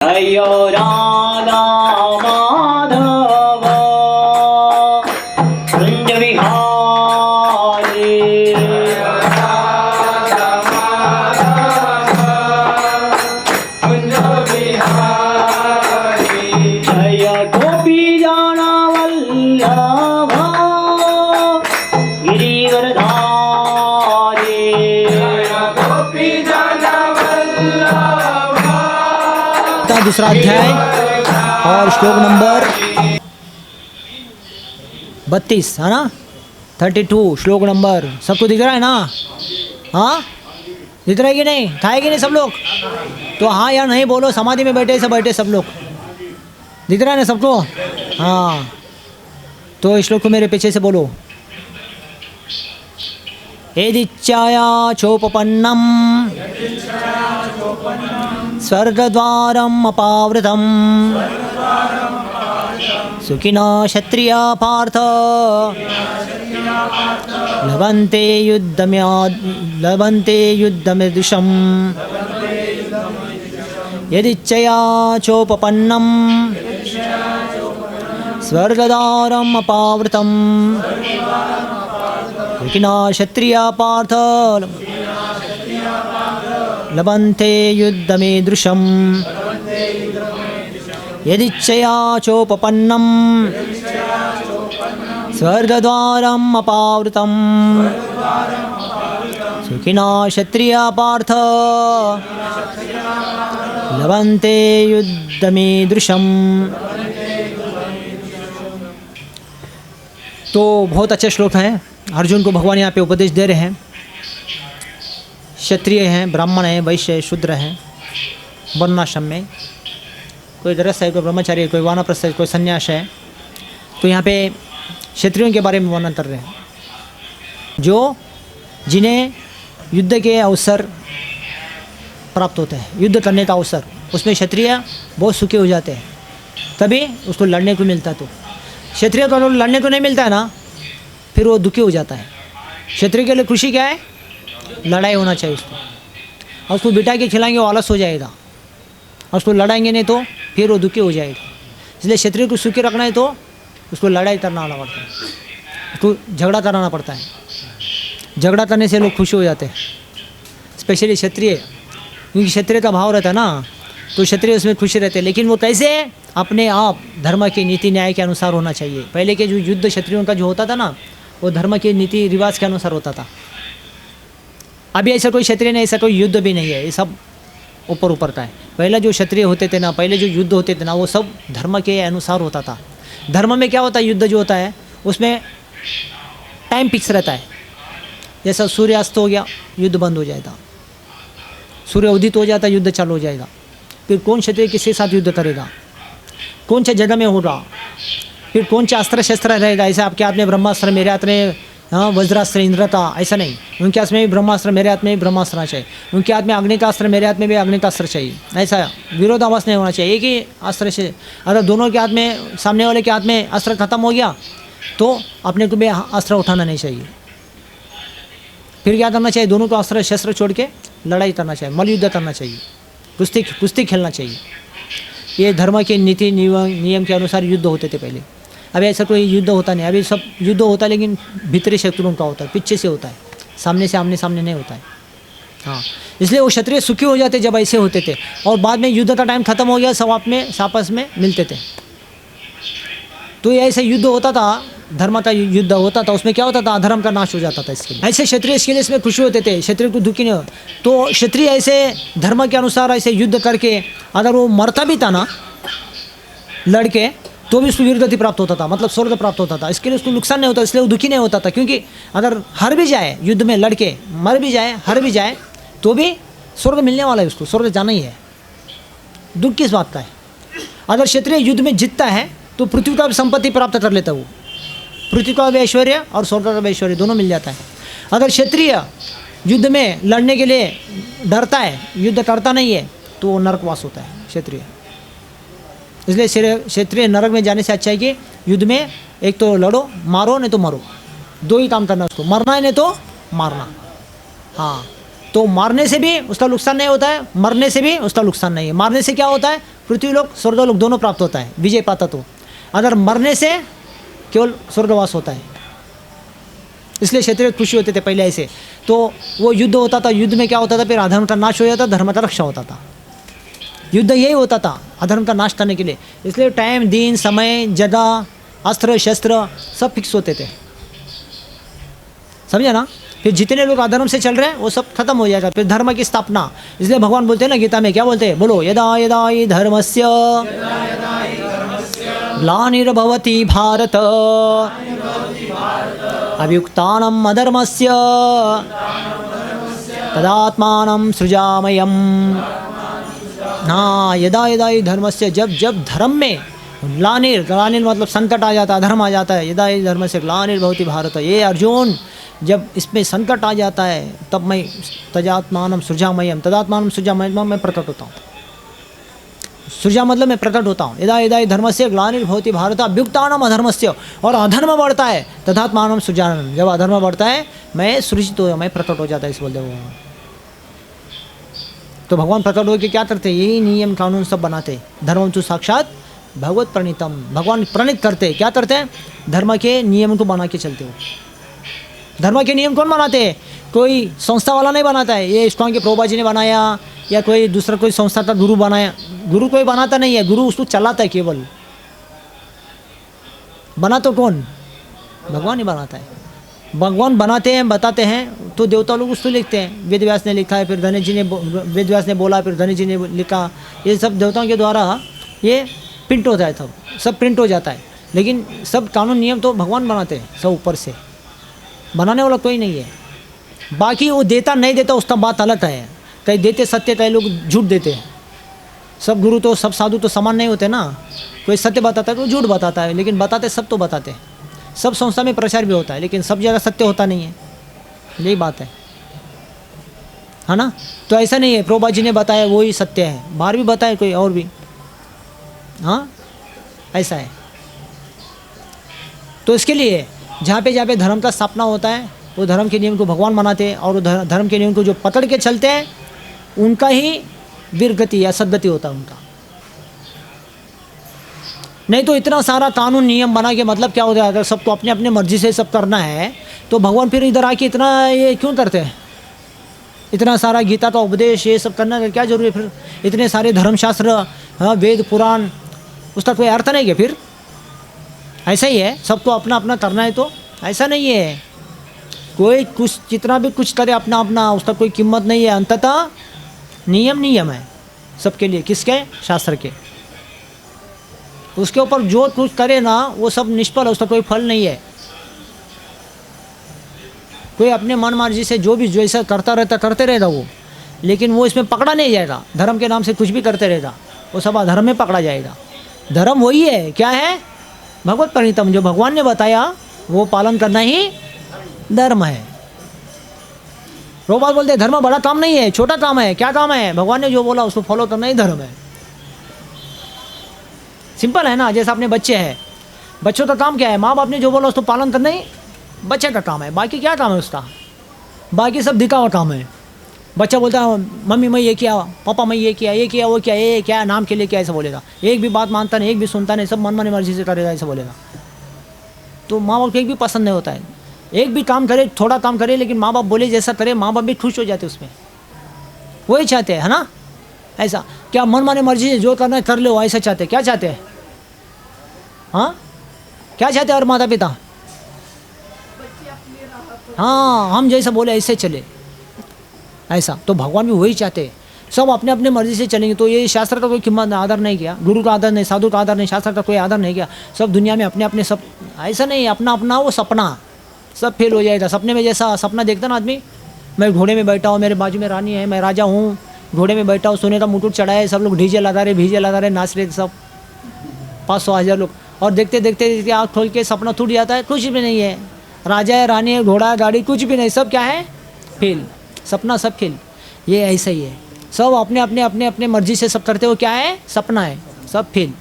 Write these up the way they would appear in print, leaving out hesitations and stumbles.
अयो राधा माधव कुंज विहारी जय गोपी जाना वल्लभ गिरिवरधारी दूसरा अध्याय और श्लोक नंबर 32 है ना 32 श्लोक नंबर सबको दिख रहा है ना। हाँ दिख रहा है कि नहीं, था कि नहीं सब लोग? तो हाँ या नहीं बोलो, समाधि में बैठे सब लोग दिख रहा है ना सबको? हाँ तो इस श्लोक को मेरे पीछे से बोलो। यदिच्छाया चोपपन्नम स्वर्गद्वारम् अपावृतम् सुखिना क्षत्रिया पार्थ लभन्ते युद्धमिदृशम् यदिच्छया चोपपन्नम् स्वर्गद्वारम् अपावृतम् सुखिना क्षत्रिया पार्थ लभन्ते युद्धमीदृशम् यदिच्छया चोपपन्नम् स्वर्गद्वारम् अपावृतम् सुखिना क्षत्रिया पार्थ लभन्ते युद्धमीदृशम्। तो बहुत अच्छे श्लोक हैं। अर्जुन को भगवान यहाँ पे उपदेश दे रहे हैं। क्षत्रिय हैं, ब्राह्मण हैं, वैश्य है, शूद्र हैं, वर्णाश्रम में कोई गृहस्थ है, कोई ब्रह्मचारी है, कोई वानप्रस्थ है, कोई सन्यास है। तो यहाँ पे क्षत्रियों के बारे में वर्णन कर रहे हैं जो जिन्हें युद्ध के अवसर प्राप्त होते हैं, युद्ध करने का अवसर, उसमें क्षत्रिय बहुत सुखी हो जाते हैं, तभी उसको लड़ने को मिलता है। तो क्षत्रिय को लड़ने को नहीं मिलता है ना, फिर वो दुखी हो जाता है। क्षत्रिय के लिए खुशी क्या है? लड़ाई होना चाहिए उसको, और उसको बिठा के खिलाएंगे वो आलस हो जाएगा, और उसको लड़ाएंगे नहीं तो फिर वो दुखी हो जाएगा। इसलिए क्षत्रिय को सुखी रखना है तो उसको लड़ाई करना पड़ता है, उसको झगड़ा कराना पड़ता है। झगड़ा करने से लोग खुश हो जाते हैं, स्पेशली क्षत्रिय, क्योंकि क्षत्रिय का भाव रहता है ना, तो क्षत्रिय उसमें खुशी रहते हैं। लेकिन वो कैसे? अपने आप धर्म की नीति न्याय के अनुसार होना चाहिए। पहले के जो युद्ध क्षत्रियों का जो होता था ना, वो धर्म के नीति रिवाज के अनुसार होता था। अभी ऐसा कोई क्षत्रिय नहीं, ऐसा कोई युद्ध भी नहीं है, ये सब ऊपर का है। पहले जो क्षत्रिय होते थे ना, पहले जो युद्ध होते थे ना, वो सब धर्म के अनुसार होता था। धर्म में क्या होता है? युद्ध जो होता है उसमें टाइम फिक्स रहता है। जैसा सूर्यास्त हो गया, युद्ध बंद हो जाएगा, सूर्य उदित हो जाता है, युद्ध चालू हो जाएगा। फिर कौन क्षत्रिय किसके साथ युद्ध करेगा, कौन सा जगह में होगा, फिर कौन सा अस्त्र शस्त्र रहेगा। ऐसा आपके हाथ में ब्रह्मास्त्र, मेरे हाथ में वज्रास्त्र इंद्रता, ऐसा नहीं। उनके हाथ में भी ब्रह्मास्त्र, मेरे हाथ में भी ब्रह्मास्त्र चाहिए। उनके हाथ में अग्नि का अस्त्र, मेरे हाथ में भी अग्नि का अस्त्र चाहिए। ऐसा विरोधाभास नहीं होना चाहिए। एक ही अस्त्र से अगर दोनों के हाथ में, सामने वाले के हाथ में अस्त्र खत्म हो गया तो अपने को भी अस्त्र उठाना नहीं चाहिए। फिर क्या करना चाहिए? दोनों को अस्त्र शस्त्र छोड़ के लड़ाई करना चाहिए, मल्लयुद्ध करना चाहिए, कुश्ती खेलना चाहिए। ये धर्म के नीति नियम के अनुसार युद्ध होते थे पहले। अभी ऐसा कोई युद्ध होता नहीं। अभी सब युद्ध होता है लेकिन भीतरी शत्रुओं का होता है, पीछे से होता है, सामने से आमने सामने नहीं होता है। हाँ, इसलिए वो क्षत्रिय सुखी हो जाते जब ऐसे होते थे, और बाद में युद्ध का टाइम खत्म हो गया, सब आपस में मिलते थे। तो ये ऐसे युद्ध होता था, धर्म का युद्ध होता था, उसमें क्या होता था? अधर्म का नाश हो जाता था। इसके लिए ऐसे क्षत्रिय इसके लिए इसमें खुशी होते थे, क्षत्रिय को दुखी नहीं हो। तो क्षत्रिय ऐसे धर्म के अनुसार ऐसे युद्ध करके अगर वो मरता भी था ना लड़के, तो भी उसको वीरगति प्राप्त होता था, मतलब स्वर्ग प्राप्त होता था। इसके लिए उसको नुकसान नहीं होता, इसलिए वो दुखी नहीं होता था। क्योंकि अगर हर भी जाए युद्ध में, लड़के मर भी जाए, हर भी जाए, तो भी स्वर्ग मिलने वाला है, उसको स्वर्ग जाना ही है। दुख किस बात का है? अगर क्षत्रिय युद्ध में जीतता है तो पृथ्वी का संपत्ति प्राप्त कर लेता है, वो पृथ्वी का भी ऐश्वर्य और स्वर्ग का भी ऐश्वर्य दोनों मिल जाता है। अगर क्षत्रिय युद्ध में लड़ने के लिए डरता है, युद्ध करता नहीं है, तो वो नरकवास होता है क्षत्रिय। इसलिए क्षेत्रीय नरक में जाने से अच्छा है कि युद्ध में एक तो लड़ो, मारो, नहीं तो मरो, दो ही काम करना उसको, मरना है नहीं तो मारना। हाँ, तो मारने से भी उसका नुकसान नहीं होता है, मरने से भी उसका नुकसान नहीं है। मारने से क्या होता है? पृथ्वीलोक स्वर्गलोक दोनों प्राप्त होता है विजय पाता तो। अगर मरने से केवल स्वर्गवास होता है। इसलिए क्षत्रिय खुशी होते थे पहले ऐसे। तो वो युद्ध होता था, युद्ध में क्या होता था, फिर अधर्म का नाश हो जाता, धर्म का रक्षा होता था। युद्ध यही होता था अधर्म का नाश करने के लिए। इसलिए टाइम, दिन, समय, जगह, अस्त्र शस्त्र सब फिक्स होते थे, समझे ना। फिर जितने लोग अधर्म से चल रहे हैं वो सब खत्म हो जाएगा, फिर धर्म की स्थापना। इसलिए भगवान बोलते हैं ना गीता में, क्या बोलते हैं, बोलो, यदा यदा हि धर्मस्य ग्लानिर्भवति भारत अभ्युत्थानम् अधर्मस्य तदात्मानं सृजाम्यहम्। हाँ, यदा यदा हि धर्मस्य, जब जब धर्म में ग्लानिर, ग्लानिर मतलब संकट आ जाता है, अधर्म आ जाता है। यदा हि धर्मस्य ग्लानिर्भवति भारत, ये अर्जुन जब इसमें संकट आ जाता है तब मैं तदात्मानं सृजाम्यहम्, तदात्मानं सृजाम्यहम्, मैं प्रकट होता हूँ। सृजा मतलब मैं प्रकट होता हूँ। यदा यदा हि धर्मस्य ग्लानिर्भवति भारत अभ्युत्थानम् अधर्मस्य, और अधर्म बढ़ता है, तदात्मानं सृजाम्यहम्, जब अधर्म बढ़ता है मैं सृजित हो, मैं प्रकट हो जाता है, इस बोलते वो। तो भगवान प्रकट होकर क्या करते, यही नियम कानून सब बनाते। धर्मं तु साक्षात भगवत प्रणीतम, भगवान प्रणीत करते, क्या करते हैं, धर्म के नियम को बना के चलते हो। धर्म के नियम कौन बनाते हैं, कोई संस्था वाला नहीं बनाता है। ये इस्कॉन के प्रभुपाद जी ने बनाया या कोई दूसरा कोई संस्था का गुरु बनाया, गुरु कोई बनाता नहीं है, गुरु उसको चलाता है केवल। बना तो कौन, भगवान ही बनाता है। भगवान बनाते हैं, बताते हैं, तो देवता लोग उसको लिखते हैं। वेद व्यास ने लिखा है, फिर धनी जी ने, वेद व्यास ने बोला, फिर धनी जी ने लिखा। ये सब देवताओं के द्वारा ये प्रिंट होता है, सब प्रिंट हो जाता है। लेकिन सब कानून नियम तो भगवान बनाते हैं, सब ऊपर से, बनाने वाला कोई नहीं है। बाकी वो देता नहीं देता उसका बात अलग है। कई देते सत्य, कई लोग झूठ देते हैं। सब गुरु तो, सब साधु तो समान नहीं होते ना। कोई सत्य बताता है, कोई झूठ बताता है, लेकिन बताते सब तो बताते हैं। सब संस्था में प्रचार भी होता है, लेकिन सब जगह सत्य होता नहीं है, यही बात है ना। तो ऐसा नहीं है प्रभुपाद जी ने बताया वही सत्य है, बाहर भी बताए कोई और भी, हाँ ऐसा है। तो इसके लिए जहाँ पे धर्म का स्थापना होता है, वो धर्म के नियम को भगवान बनाते हैं, और वो धर्म के नियम को जो पकड़ के चलते हैं उनका ही वीरगति या सद्गति होता है उनका। नहीं तो इतना सारा कानून नियम बना के मतलब क्या होता है, अगर सबको अपने अपने मर्जी से सब करना है तो भगवान फिर इधर आके इतना ये क्यों करते हैं, इतना सारा गीता का उपदेश ये सब करना क्या जरूरी है फिर, इतने सारे धर्मशास्त्र, हाँ वेद पुराण, उसका कोई अर्थ नहीं है फिर। ऐसा ही है, सबको अपना अपना करना है, तो ऐसा नहीं है। कोई कुछ जितना भी कुछ करे अपना अपना, उसका कोई कीमत नहीं है। अंततः नियम नियम है सबके लिए, किसके, शास्त्र के। उसके ऊपर जो कुछ करे ना वो सब निष्फल है, उसका कोई फल नहीं है। कोई अपने मन मर्जी से जो भी जैसा करता रहता करते रहेगा वो, लेकिन वो इसमें पकड़ा नहीं जाएगा। धर्म के नाम से कुछ भी करते रहेगा, वो सब अधर्म में पकड़ा जाएगा। धर्म वही है, क्या है, भगवत प्रणीतम, जो भगवान ने बताया वो पालन करना ही धर्म है। प्रभुपाद बोलते हैं धर्म बड़ा काम नहीं है, छोटा काम है। क्या काम है, भगवान ने जो बोला उसको फॉलो करना ही धर्म है। सिंपल है ना। जैसे अपने बच्चे हैं, बच्चों का काम क्या है, माँ बाप ने जो बोला उसको पालन करना ही बच्चे का काम है। बाकी क्या काम है उसका, बाकी सब दिखावा काम है। बच्चा बोलता है मम्मी मैं ये किया, पापा मैं ये किया, वो किया, ये क्या नाम के लिए क्या, ऐसा बोलेगा। एक भी बात मानता नहीं, एक भी सुनता नहीं, सब मन मर्जी से करेगा, ऐसा बोलेगा। तो माँ बाप को एक भी पसंद नहीं होता है। एक भी काम करे, थोड़ा काम करे, लेकिन माँ बाप बोले जैसा करे, माँ बाप भी खुश हो जाते उसमें, वही चाहते हैं, है ना। ऐसा क्या मन माने मर्जी से जो करना है कर लो, ऐसा चाहते हैं। क्या चाहते हैं, हाँ क्या चाहते हैं और माता पिता, हाँ हम जैसा बोले ऐसे चले, ऐसा। तो भगवान भी वही चाहते हैं, सब अपने अपने मर्जी से चलेंगे। तो ये शास्त्र का कोई कीमत आदर नहीं किया, गुरु का आदर नहीं, साधु का आदर नहीं, शास्त्र का कोई आदर नहीं किया। सब दुनिया में अपने अपने सब, ऐसा नहीं अपना अपना वो सपना, सब फेल हो जाएगा। सपने में जैसा सपना देखता ना आदमी, मैं घोड़े में बैठा हूँ, मेरे बाजू में रानी है, मैं राजा हूँ, घोड़े में बैठा हूँ, सोने का मुकुट चढ़ा है, सब लोग डीजे लगा रहे, भीजे लगा रहे, नाच रहे सब 500,000 लोग, और देखते देखते आँख खोल के सपना टूट जाता है। कुछ भी नहीं है, राजा है, रानी है, घोड़ा है, गाड़ी, कुछ भी नहीं, सब क्या है, फेल, सपना सब फेल। ये ऐसा ही है, सब अपने अपने अपने अपने मर्जी से सब करते हो, क्या है, सपना है, सब फेल।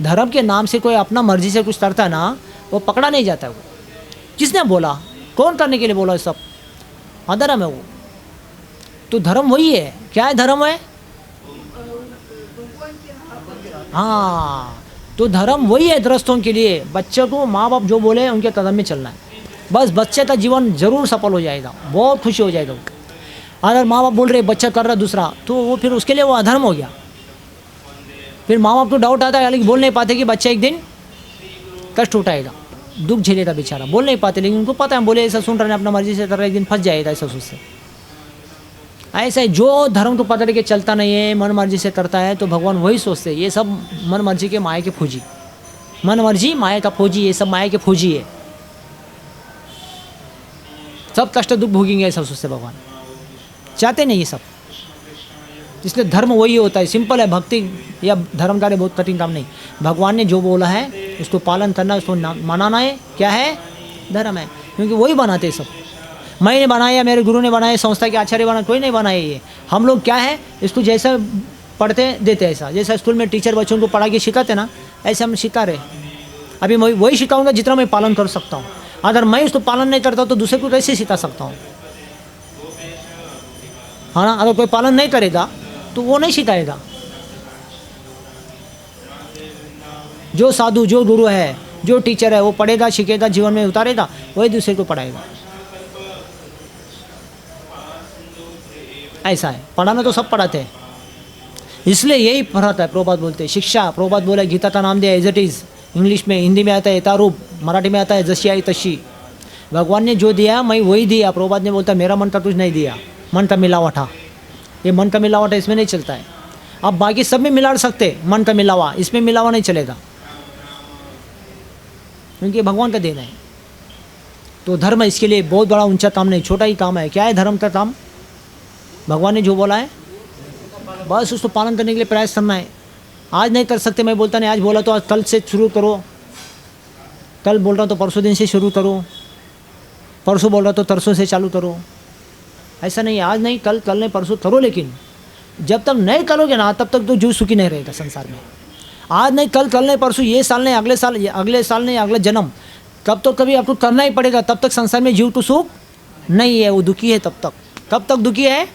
धर्म के नाम से कोई अपना मर्जी से कुछ करता है ना, वो पकड़ा नहीं जाता है। वो किसने बोला, कौन करने के लिए बोला, सब अधर्म है वो। तो धर्म वही है, क्या है धर्म है, हाँ, तो धर्म वही है गृहस्थों के लिए, बच्चे को माँ बाप जो बोले उनके कदम में चलना है, बस बच्चे का जीवन जरूर सफल हो जाएगा, बहुत खुशी हो जाएगा। अगर माँ बाप बोल रहे बच्चा कर रहा दूसरा, तो वो फिर उसके लिए वो अधर्म हो गया। फिर माँ बाप को डाउट आता है, लेकिन बोल नहीं पाते कि बच्चा एक दिन कष्ट उठाएगा, दुख झेलेगा बेचारा, बोल नहीं पाते, लेकिन उनको पता है बोले ऐसा सुन रहे हैं अपना मर्जी से कर रहे, एक दिन फंस जाएगा ऐसा सोचते। ऐसा है जो धर्म को पकड़ के चलता नहीं है, मन मर्जी से करता है, तो भगवान वही सोचते हैं ये सब मन मर्जी के माया के फौजी, मन मर्जी माया का फौजी, ये सब माया के फौजी है, सब कष्ट दुख भोगेंगे ऐसा सोचते भगवान, चाहते नहीं ये सब। इसलिए धर्म वही होता है, सिंपल है, भक्ति या धर्म कार्य बहुत कठिन काम नहीं। भगवान ने जो बोला है उसको पालन करना, उसको मनाना है, क्या है धर्म है, क्योंकि वही बनाते सब। मैंने बनाया, मेरे गुरु ने बनाया, संस्था के आचार्य बनाया, कोई नहीं बनाया ये। हम लोग क्या है इसको जैसा पढ़ते देते ऐसा, जैसा स्कूल में टीचर बच्चों को पढ़ा के सिखाते ना, ऐसे हम सिखा रहे। अभी मैं वही सिखाऊंगा जितना मैं पालन कर सकता हूँ। अगर मैं उसको पालन नहीं करता तो दूसरे को कैसे सिखा सकता हूँ, हाँ ना। अगर कोई पालन नहीं करेगा तो वो नहीं सिखाएगा। जो साधु, जो गुरु है, जो टीचर है, वो पढ़ेगा, सीखेगा, जीवन में उतारेगा, वही दूसरे को पढ़ाएगा। ऐसा है, पढ़ाना तो सब पढ़ाते हैं, इसलिए यही पढ़ाता है। प्रभुपाद बोलते हैं शिक्षा, प्रभुपाद बोला गीता का नाम दिया एज इट इज़, इंग्लिश में, हिंदी में आता है यथारूप, मराठी में आता है जशी आई तशी। भगवान ने जो दिया मैं वही दिया। प्रभुपाद ने बोलता मेरा मन का तुझ नहीं दिया, मन का मिलावट, ये मन का मिलावट है, इसमें नहीं चलता है। आप बाकी सब में मिला सकते, मन का मिलावा, इसमें मिलावा नहीं चलेगा, क्योंकि भगवान का देना है। तो धर्म इसके लिए बहुत बड़ा ऊंचा काम नहीं, छोटा ही काम है। क्या है धर्म का काम? भगवान ने जो बोला है बस उसको पालन करने के लिए प्रयास करना है। आज नहीं कर सकते, मैं बोलता नहीं, आज बोला तो आज कल से शुरू करो, कल बोल रहा तो परसों दिन से शुरू करो, परसों बोल रहा तो तरसों से चालू करो। ऐसा नहीं, आज नहीं कल, कल नहीं परसों करो, लेकिन जब तक नहीं करोगे ना तब तक तो जीव सुखी नहीं रहेगा संसार में। आज नहीं कल, कल नहीं परसों, ये साल नहीं अगले साल, अगले साल नहीं अगले जन्म, तब तो कभी आपको करना ही पड़ेगा, तब तक संसार में जीव को सुख नहीं है, वो दुखी है तब तक। कब तक दुखी है?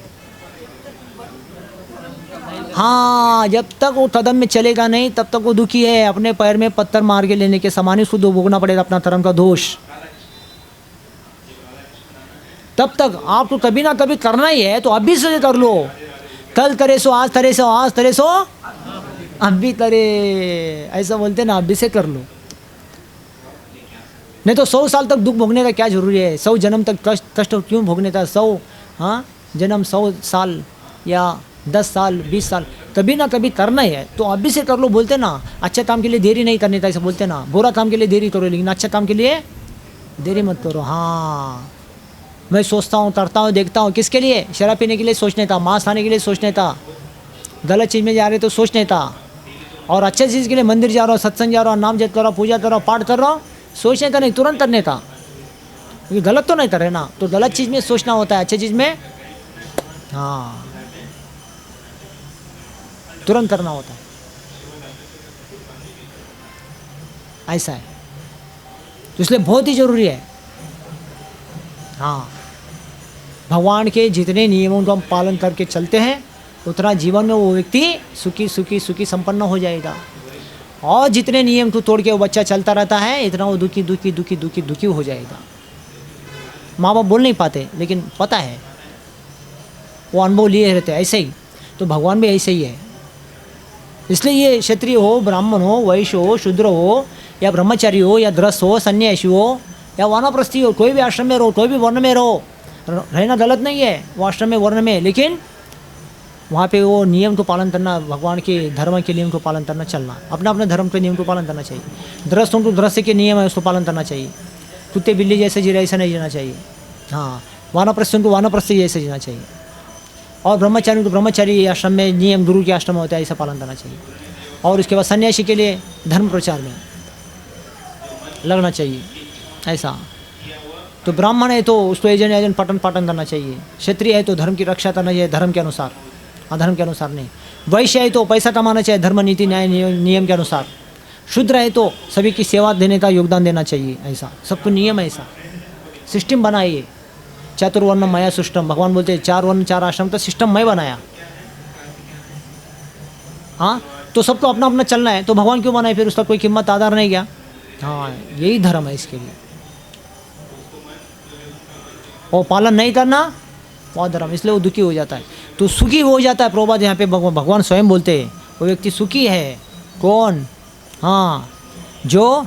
हाँ, जब तक वो कदम में चलेगा नहीं तब तक वो दुखी है। अपने पैर में पत्थर मार के लेने के समान ही उसको भोगना पड़ेगा अपना धर्म का दोष। तब तक आपको कभी ना कभी करना ही है, तो अभी से कर लो। कल करे सो आज करे सो, आज करे सो अभी करे, ऐसा बोलते ना, अभी से कर लो। नहीं तो 100 साल तक दुख भोगने का क्या जरूरी है? 100 जन्म तक कष्ट क्यों भोगने का? 100 जन्म, 100 साल या 10 साल, 20 साल, कभी ना कभी करना ही है, तो अभी से कर लो। बोलते ना अच्छे काम के लिए देरी नहीं करने का, ऐसा बोलते ना। बुरा काम के लिए देरी करो, लेकिन अच्छे काम के लिए देरी मत करो। हाँ, मैं सोचता हूँ, करता हूँ, देखता हूँ, किसके लिए? शराब पीने के लिए सोचने था, मांस खाने के लिए सोचने था, गलत चीज़ में जा रहे तो सोचने था, और अच्छे चीज़ के लिए मंदिर जा रहा हूँ, सत्संग जा रहा हूँ, नाम जप कर रहा हूँ, पूजा कर रहा हूँ, पाठ कर रहा हूँ, सोचने का नहीं, तुरंत करने था, क्योंकि गलत तो नहीं कर रहे ना। तो गलत चीज़ में सोचना होता है, अच्छे चीज़ में हाँ तुरंत करना होता है। ऐसा है, तो इसलिए बहुत ही जरूरी है। हाँ, भगवान के जितने नियमों को हम पालन करके चलते हैं, उतना जीवन में वो व्यक्ति सुखी सुखी सुखी संपन्न हो जाएगा। और जितने नियम को तोड़ के वो बच्चा चलता रहता है, इतना वो दुखी दुखी दुखी दुखी दुखी हो जाएगा। माँ बाप बोल नहीं पाते, लेकिन पता है, वो अनुभव लिए रहते हैं। ऐसे ही तो भगवान भी ऐसे ही है। इसलिए ये क्षत्रिय हो, ब्राह्मण हो, वैश्य हो, शूद्र हो, या ब्रह्मचारी हो, या गृहस्थ हो, सन्यासी हो, या वानप्रस्थी हो, कोई भी आश्रम में रहो, कोई भी वर्ण में रहो, रहना गलत नहीं है वो आश्रम में, वर्ण में, लेकिन वहाँ पे वो नियम को पालन करना, भगवान के धर्म के नियम को पालन करना, चलना, अपना अपने धर्म के नियम को पालन करना चाहिए। गृहस्थों को गृहस्थ के नियम है उसको पालन करना चाहिए। कुत्ते बिल्ली जैसे जी रहे ऐसा नहीं जीना चाहिए। हाँ, वानप्रस्थों को वानप्रस्थी जैसे जीना चाहिए। और ब्रह्मचारी को ब्रह्मचारी आश्रम में नियम गुरु के आश्रम में होता है, ऐसा पालन करना चाहिए। और उसके बाद सन्यासी के लिए धर्म प्रचार में लगना चाहिए। ऐसा तो ब्राह्मण है तो उसको एजेंट पठन पाठन करना चाहिए। क्षत्रिय है तो धर्म की रक्षा करना चाहिए, धर्म के अनुसार, अधर्म के अनुसार नहीं। वैश्य है तो पैसा कमाना चाहिए, धर्म नीति न्याय नियम के अनुसार। शूद्र है तो सभी की सेवा देने का योगदान देना चाहिए। ऐसा सबको नियम, ऐसा सिस्टम बनाइए। चतुर्वर्ण मया सिस्टम, भगवान बोलते हैं 4 वर्ण 4 आश्रम का सिस्टम मैं बनाया। हाँ, तो सबको अपना अपना चलना है, तो भगवान क्यों बनाए फिर? उसका कोई कीमत आधार नहीं गया। हाँ, यही धर्म है इसके लिए। और पालन नहीं करना वो धर्म, इसलिए वो दुखी हो जाता है। तो सुखी हो जाता है। प्रभुपाद यहाँ पे भगवान स्वयं बोलते हैं वो व्यक्ति सुखी है। कौन? हाँ, जो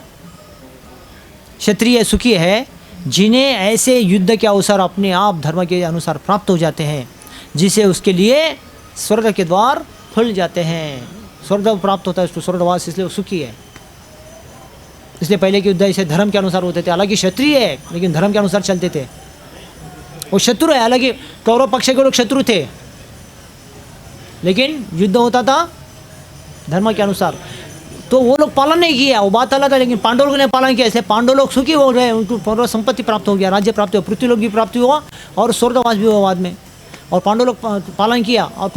क्षत्रिय सुखी है, जिन्हें ऐसे युद्ध के अवसर अपने आप धर्म के अनुसार प्राप्त हो जाते हैं, जिसे उसके लिए स्वर्ग के द्वार खुल जाते हैं। स्वर्ग प्राप्त होता है उसको, स्वर्गवास, इसलिए वो सुखी है। इसलिए पहले के युद्ध ऐसे धर्म के अनुसार होते थे। हालांकि क्षत्रिय है लेकिन धर्म के अनुसार चलते थे। वो शत्रु है, हालांकि कौरव पक्ष के लोग शत्रु थे, लेकिन युद्ध होता था धर्म के अनुसार। तो वो लोग पालन नहीं किया, वो बात अलग है, लेकिन पांडव लोगों ने पालन किया। ऐसे पांडव लोग सुखी हो गए, उनको पूर्व संपत्ति प्राप्त हो गया, राज्य प्राप्त हुआ, पृथ्वी लोग भी प्राप्ति हुआ और स्वर्गवास भी हुआ बाद में। और पांडव लोग पालन किया और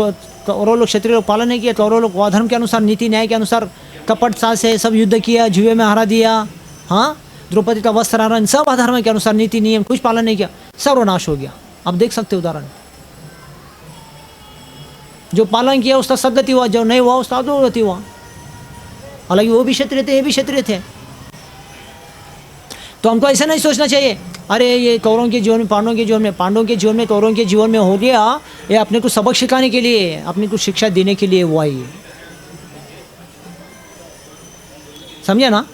कौरव लोग, क्षत्रिय लोग पालन नहीं किया। कौरव लोग धर्म के अनुसार, नीति न्याय के अनुसार कपट साथ से सब युद्ध किया, जुए में हरा दिया। हाँ, द्रौपदी का वस्त्र हरण, सब अधर्म के अनुसार, नीति नियम कुछ पालन नहीं किया, सर्वनाश हो गया। अब देख सकते उदाहरण, जो पालन किया उसका सदगति हुआ, जो नहीं हुआ उसका अधोगति हुआ। हालांकि वो भी क्षत्रिय थे, ये भी क्षत्रिय थे। तो हमको ऐसा नहीं सोचना चाहिए अरे ये कौरवों के जीवन में, पांडवों के जीवन में, पांडवों के जीवन में, कौरवों के जीवन में हो गया, ये अपने को सबक सिखाने के लिए, अपने को शिक्षा देने के लिए हुआ ही, समझे ना?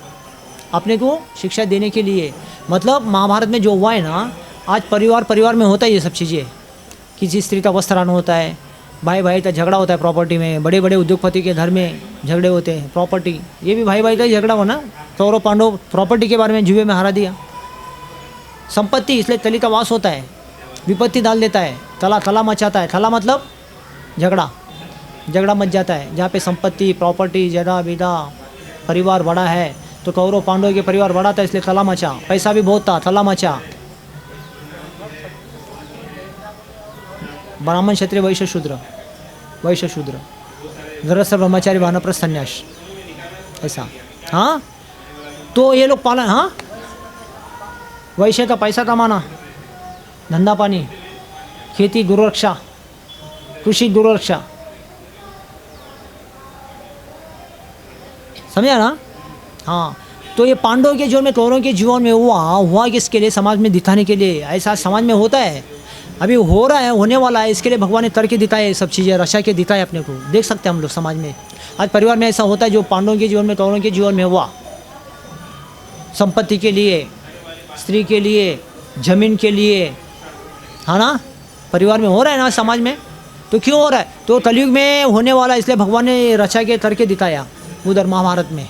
अपने को शिक्षा देने के लिए, मतलब महाभारत में जो हुआ है ना, आज परिवार में होता है ये सब चीज़ें। किसी स्त्री का वस्त्रान होता है, भाई का झगड़ा होता है प्रॉपर्टी में, बड़े बड़े उद्योगपति के घर में झगड़े होते हैं प्रॉपर्टी, ये भी भाई का ही झगड़ा हो ना। कौरव पांडव प्रॉपर्टी के बारे में जुए में हरा दिया, संपत्ति, इसलिए तली का वास होता है, विपत्ति डाल देता है, तला मचाता है। तला मतलब झगड़ा मच जाता है, जहाँ पे संपत्ति, प्रॉपर्टी, जदा विदा, परिवार बड़ा है। तो कौरव पांडव के परिवार बड़ा था, इसलिए तला मचा, पैसा भी बहुत था, तला मचा। ब्राह्मण, क्षत्रिय, वैश्य, शूद्र, गृहस्थ, ब्रह्मचारी, वानप्रस्थ, सन्यास, ऐसा। हाँ, तो ये लोग पालन, हाँ, वैश्य का पैसा कमाना, धंधा पानी, खेती, गुरुरक्षा, कृषि, गुरुरक्षा, समझा ना? हाँ, तो ये पांडव के जीवन में, कौरवों के जीवन में हुआ किसके लिए? समाज में दिखाने के लिए। ऐसा समाज में होता है, अभी हो रहा है, होने वाला है, इसके लिए भगवान ने करके दिखाए, सब चीज़ें रचा के दिखाए अपने को। देख सकते हैं हम लोग समाज में, आज परिवार में ऐसा होता है जो पांडवों के जीवन में, कौरवों के जीवन में हुआ। संपत्ति के लिए, स्त्री के लिए, जमीन के लिए, है ना, परिवार में हो रहा है ना, समाज में। तो क्यों हो रहा है? तो कलयुग में होने वाला, इसलिए भगवान ने रचा के करके दिखाया उधर महाभारत में।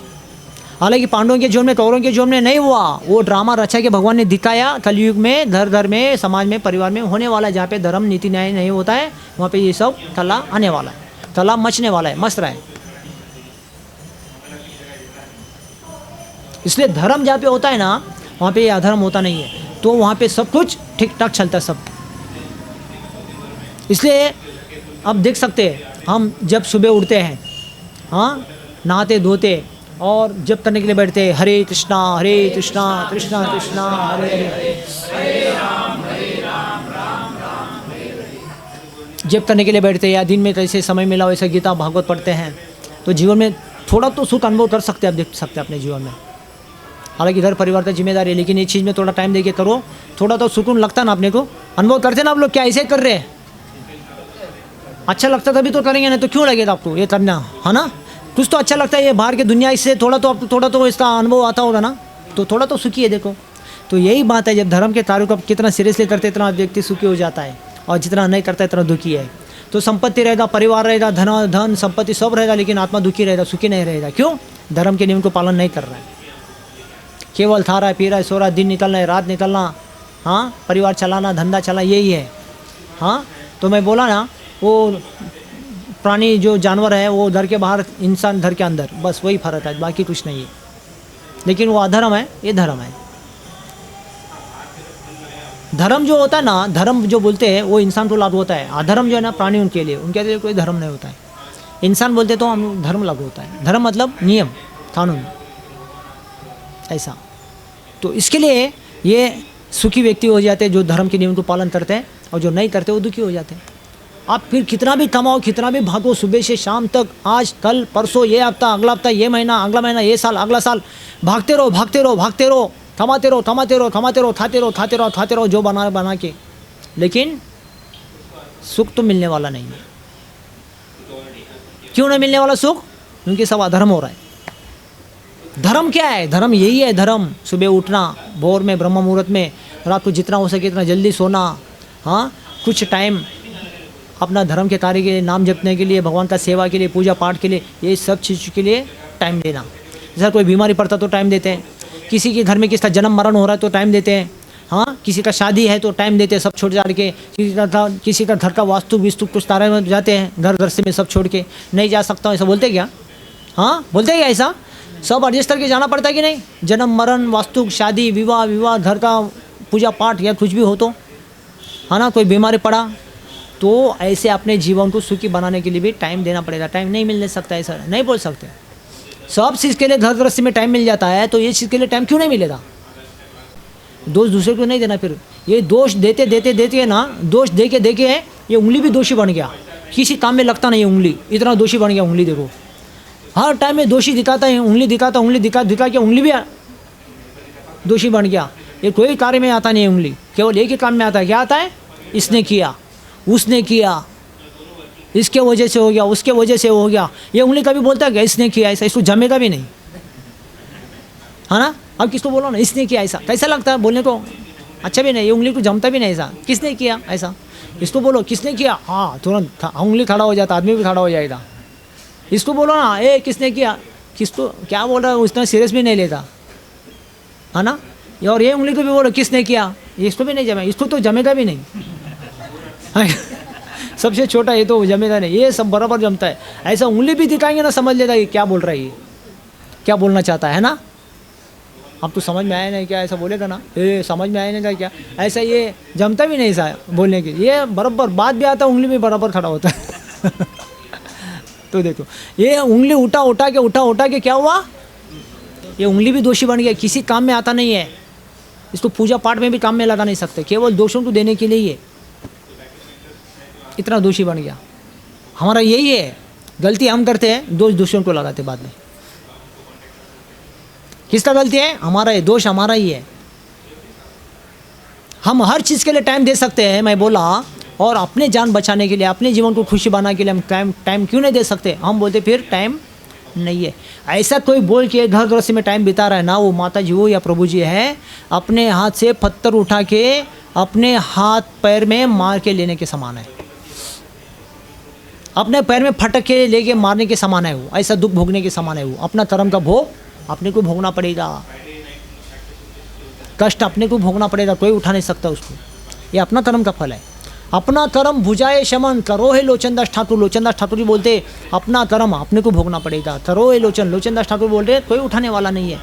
हालांकि पांडवों के जीवन में, कौरवों के जीवन में नहीं हुआ, वो ड्रामा रचा के भगवान ने दिखाया कलयुग में, घर में, समाज में, परिवार में होने वाला है। जहाँ पे धर्म, नीति न्याय नहीं होता है, वहाँ पे ये सब तला आने वाला है, तला मचने वाला है, मच रहा है। इसलिए धर्म जहाँ पे होता है ना, वहाँ पे ये अधर्म होता नहीं है। तो वहाँ पे सब कुछ ठीक ठाक चलता है सब। इसलिए अब देख सकते हैं, हम जब सुबह उठते हैं, हाँ, नहाते धोते और जप करने के लिए बैठते हैं, हरे कृष्णा कृष्णा कृष्णा हरे हरे, जप करने के लिए बैठते हैं, या दिन में कैसे समय मिला वैसे गीता भागवत पढ़ते हैं, तो जीवन में थोड़ा तो सुख अनुभव कर सकते हैं, आप देख सकते हैं अपने जीवन में। हालांकि घर परिवार की जिम्मेदारी है, लेकिन इस चीज़ में थोड़ा टाइम देके करो, थोड़ा तो सुकून लगता ना अपने को। अनुभव करते ना आप लोग, क्या ऐसे कर रहे हैं? अच्छा लगता तभी तो करेंगे, ना तो क्यों लगेगा आपको ये करना, है ना? कुछ तो अच्छा लगता है, ये बाहर की दुनिया, इससे थोड़ा तो इसका अनुभव आता होगा ना, तो थोड़ा तो सुखी है। देखो, तो यही बात है, जब धर्म के कार्यों को कितना सीरियसली करते, इतना व्यक्ति सुखी हो जाता है, और जितना नहीं करता इतना दुखी है। तो संपत्ति रहेगा, परिवार रहेगा, धन संपत्ति सब रहेगा, लेकिन आत्मा दुखी रहेगा, सुखी नहीं रहेगा। क्यों? धर्म के नियम को पालन नहीं कर रहा है, केवल खा रहा है, पी रहा है, सो रहा है, दिन निकलना है, रात निकलना, हाँ, परिवार चलाना, धंधा चलाना, यही है। हाँ, तो मैं बोला ना, वो प्राणी जो जानवर है वो घर के बाहर, इंसान घर के अंदर, बस वही फर्क है, बाकी कुछ नहीं है। लेकिन वो अधर्म है, ये धर्म है। धर्म जो होता है ना, धर्म जो बोलते हैं वो इंसान को लागू होता है, अधर्म जो है ना प्राणी, उनके लिए कोई धर्म नहीं होता है। इंसान बोलते तो हम धर्म लागू होता है। धर्म मतलब नियम कानून, ऐसा। तो इसके लिए ये सुखी व्यक्ति हो जाते हैं जो धर्म के नियम को पालन करते हैं, और जो नहीं करते वो दुखी हो जाते हैं। आप फिर कितना भी कमाओ, कितना भी भागो, सुबह से शाम तक, आज कल परसों, ये हफ्ता, अगला हफ्ता, ये महीना, अगला महीना, ये साल, अगला साल, भागते रहो भागते रहो भागते रहो, कमाते रहो कमाते रहो कमाते रहो, खाते रहो खाते रहो खाते रहो, जो बना के, लेकिन सुख तो मिलने वाला नहीं है। क्यों नहीं मिलने वाला सुख? क्योंकि सब अधर्म हो रहा है। धर्म क्या है? धर्म यही है, धर्म सुबह उठना, भोर में, ब्रह्म मुहूर्त में, रात को जितना हो सके इतना जल्दी सोना, हाँ, कुछ टाइम अपना धर्म के कार्य के लिए, नाम जपने के लिए, भगवान का सेवा के लिए, पूजा पाठ के लिए, ये सब चीज़ के लिए टाइम देना। जैसा कोई बीमारी पड़ता तो टाइम देते हैं, किसी के घर में किसी का जन्म मरण हो रहा है तो टाइम देते हैं, हाँ, किसी का शादी है तो टाइम देते हैं, सब छोड़ छाड़ के, किसी का घर का वास्तु विस्तु कुछ तारे में जाते हैं, घर घर से में सब छोड़ के, नहीं जा सकता हूँ ऐसा बोलते क्या? हाँ, बोलते क्या ऐसा? सब एडजस्ट करके जाना पड़ता है कि नहीं? जन्म मरण, वास्तु, शादी, विवाह, घर का पूजा पाठ या कुछ भी हो तो, है ना, कोई बीमारी पड़ा तो ऐसे अपने जीवन को सुखी बनाने के लिए भी टाइम देना पड़ेगा। टाइम नहीं मिल सकता, ऐसा नहीं बोल सकते। सब चीज़ के लिए घर गृहस्थी में टाइम मिल जाता है, तो ये चीज़ के लिए टाइम क्यों नहीं मिलेगा? दोष दूसरे को नहीं देना। फिर ये दोष देते देते देते ना, दोष दे के ये उंगली भी दोषी बन गया, किसी काम में लगता नहीं है उंगली, इतना दोषी बन गया उंगली। देखो हर टाइम में दोषी दिखाता है, उंगली दिखाता, उंगली दिखा के उंगली भी दोषी बन गया। ये कोई कार्य में आता नहीं है उंगली, केवल एक ही काम में आता है। क्या आता है? इसने किया, उसने किया, इसके वजह से हो गया, उसके वजह से हो गया। ये उंगली कभी बोलता है कि इसने किया ऐसा, इसको जमेगा भी नहीं, है ना। अब किसको बोलो ना इसने किया ऐसा, कैसा लगता है बोलने को? अच्छा भी नहीं, ये उंगली को जमता भी नहीं ऐसा। किसने किया ऐसा, इसको बोलो किसने किया, हाँ तुरंत उंगली खड़ा हो जाता, आदमी भी खड़ा हो जाएगा। इसको बोलो ना ए किसने किया, किसको क्या बोल रहा है, उतना सीरियस भी नहीं लेता, है ना। और ये उंगली को भी बोलो किसने किया, इसको भी नहीं जमे, इसको तो जमेगा भी नहीं सबसे छोटा ये तो जमेगा नहीं, ये सब बराबर जमता है। ऐसा उंगली भी दिखाएंगे ना, समझ लेता है क्या बोल रहा है, ये क्या बोलना चाहता है ना। अब तो समझ में आया नहीं क्या, ऐसा बोलेगा ना, ये समझ में आया नहीं था क्या, ऐसा ये जमता भी नहीं ऐसा बोलने के, ये बराबर बात भी आता, उंगली भी बराबर खड़ा होता है तो देखो ये उंगली उठा के क्या हुआ, ये उंगली भी दोषी बन गया, किसी काम में आता नहीं है। इसको पूजा पाठ में भी काम में लगा नहीं सकते, केवल दोषों को देने के लिए ये इतना दोषी बन गया। हमारा यही है, गलती हम करते हैं, दोष दोषों को लगाते बाद में। किसका गलती है? हमारा है, दोष हमारा ही है। हम हर चीज़ के लिए टाइम दे सकते हैं, मैं बोला, और अपने जान बचाने के लिए, अपने जीवन को खुशी बनाने के लिए हम टाइम क्यों नहीं दे सकते? हम बोलते फिर टाइम नहीं है। ऐसा कोई बोल के घर गृहस्थी में टाइम बिता रहा है ना, वो माता जी हो या प्रभु जी है, अपने हाथ से पत्थर उठा के अपने हाथ पैर में मार के लेने के समान है, अपने पैर में फटक के लेके मारने के समान है वो, ऐसा दुख भोगने के समान है वो। अपना कर्म का भोग अपने को भोगना पड़ेगा, कष्ट अपने को भोगना पड़ेगा, कोई उठा नहीं सकता उसको। ये अपना कर्म का फल है। अपना कर्म भुजाए शमन करो है लोचनदास ठाकुर। लोचनदास ठाकुर जी बोलते अपना कर्म अपने को भोगना पड़ेगा, करो है लोचन। लोचनदास ठाकुर बोल रहे कोई उठाने वाला नहीं है।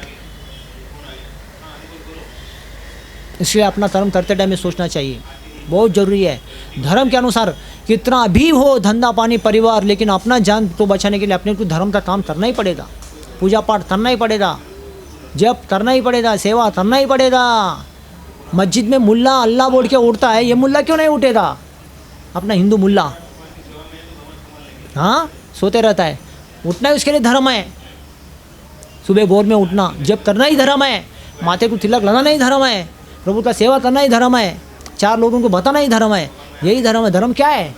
इसलिए अपना कर्म करते टाइम में सोचना चाहिए, बहुत ज़रूरी है। धर्म के अनुसार कितना भी हो धंधा पानी परिवार, लेकिन अपना जान को बचाने के लिए अपने को धर्म का काम करना ही पड़ेगा, पूजा पाठ करना ही पड़ेगा, जप करना ही पड़ेगा, सेवा करना ही पड़ेगा। मस्जिद में मुल्ला अल्लाह बोल के उठता है, ये मुल्ला क्यों नहीं उठेगा? अपना हिंदू मुल्ला, हाँ, सोते रहता है, उठना ही उसके लिए धर्म है। सुबह भोर में उठना, जप करना ही धर्म है, माथे को तिलक लगाना ही धर्म है, प्रभु का सेवा करना ही धर्म है, चार लोगों को बताना ही धर्म है। यही धर्म है। धर्म क्या है?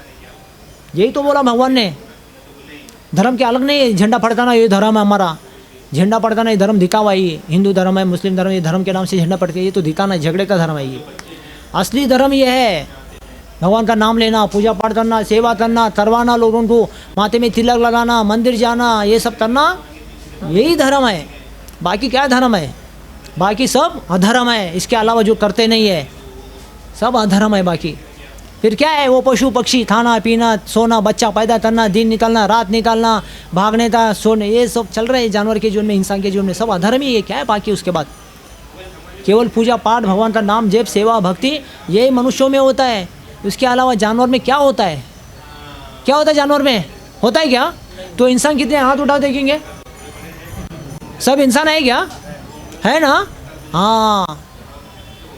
यही तो बोला भगवान ने। धर्म के अलग नहीं है, झंडा फड़काना ये धर्म है हमारा, झंडा फड़काना ये धर्म दिखावा ही। हिंदू धर्म है, मुस्लिम धर्म, ये धर्म के नाम से झंडा फड़के, ये तो दिखाना, झगड़े का धर्म है ये। असली धर्म ये है भगवान का नाम लेना, पूजा पाठ करना, सेवा करना, करवाना, लोगों को माथे में तिलक लगाना, मंदिर जाना, ये सब करना, यही धर्म है। बाकी क्या धर्म है? बाकी सब अधर्म है। इसके अलावा जो करते नहीं है सब अधर्म है। बाकी फिर क्या है? वो पशु पक्षी, खाना पीना, सोना, बच्चा पैदा करना, दिन निकालना, रात निकालना, भागने का, सोने, ये सब चल रहे हैं जानवर के जीवन में, इंसान के जीवन में, सब अधर्म ही है। क्या है बाकी? उसके बाद केवल पूजा पाठ, भगवान का नाम जप, सेवा भक्ति, यही मनुष्यों में होता है। उसके अलावा जानवर में क्या होता है? क्या होता है जानवर में? होता है क्या? तो इंसान कितने हाथ उठा देखेंगे? सब इंसान है क्या? है ना? हाँ,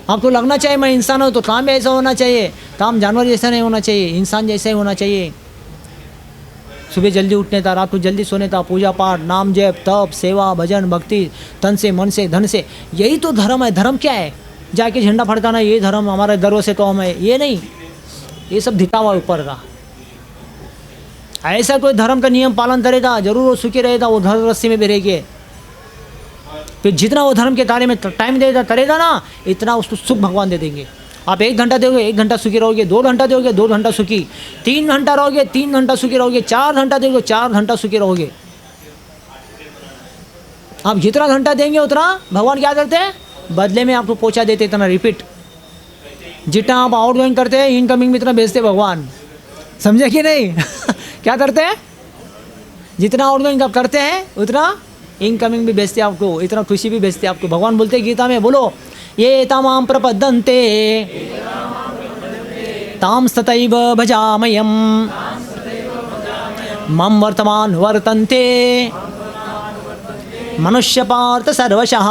आपको लगना चाहिए मैं इंसान हूँ तो काम भी ऐसा होना चाहिए, काम जानवर जैसा नहीं होना चाहिए, इंसान जैसा ही होना चाहिए। सुबह जल्दी उठने था, रात को जल्दी सोने था, पूजा पाठ, नाम जप, तप, सेवा, भजन, भक्ति, तन से, मन से, धन से, यही तो धर्म है। धर्म क्या है? जाके झंडा फड़काना, ये धर्म हमारे गर्व से तो हम है, ये नहीं, ये सब दिखावा ऊपर का। ऐसा कोई धर्म का नियम पालन करेगा जरूर वो सुखी रहेगा, वो धर्म रस्सी में भी रहेगी। फिर जितना वो धर्म के कार्य में टाइम देगा करेगा ना, इतना उसको सुख भगवान दे देंगे। आप 1 घंटा दोगे 1 घंटा सुखी रहोगे, 2 घंटा दोगे 2 घंटा सुखी, 3 घंटा रहोगे 3 घंटा सुखी रहोगे, 4 घंटा दोगे 4 घंटा सुखी रहोगे। आप जितना घंटा देंगे उतना भगवान क्या करते हैं? बदले में आपको पहुंचा देते, इतना रिपीट। जितना आप आउट गोइंग करते हैं इनकमिंग में इतना भेजते भगवान, समझे कि नहीं? क्या करते हैं? जितना आउट गोइंग आप करते हैं उतना इनकमिंग भी भेजते आपको, इतना खुशी भी भेजते आपको। भगवान बोलते हैं गीता में, बोलो ये तामां प्रपद्यन्ते तां तथैव भजामयम् मम वर्तमान वर्तन्ते मनुष्य पार्थ सर्वशः।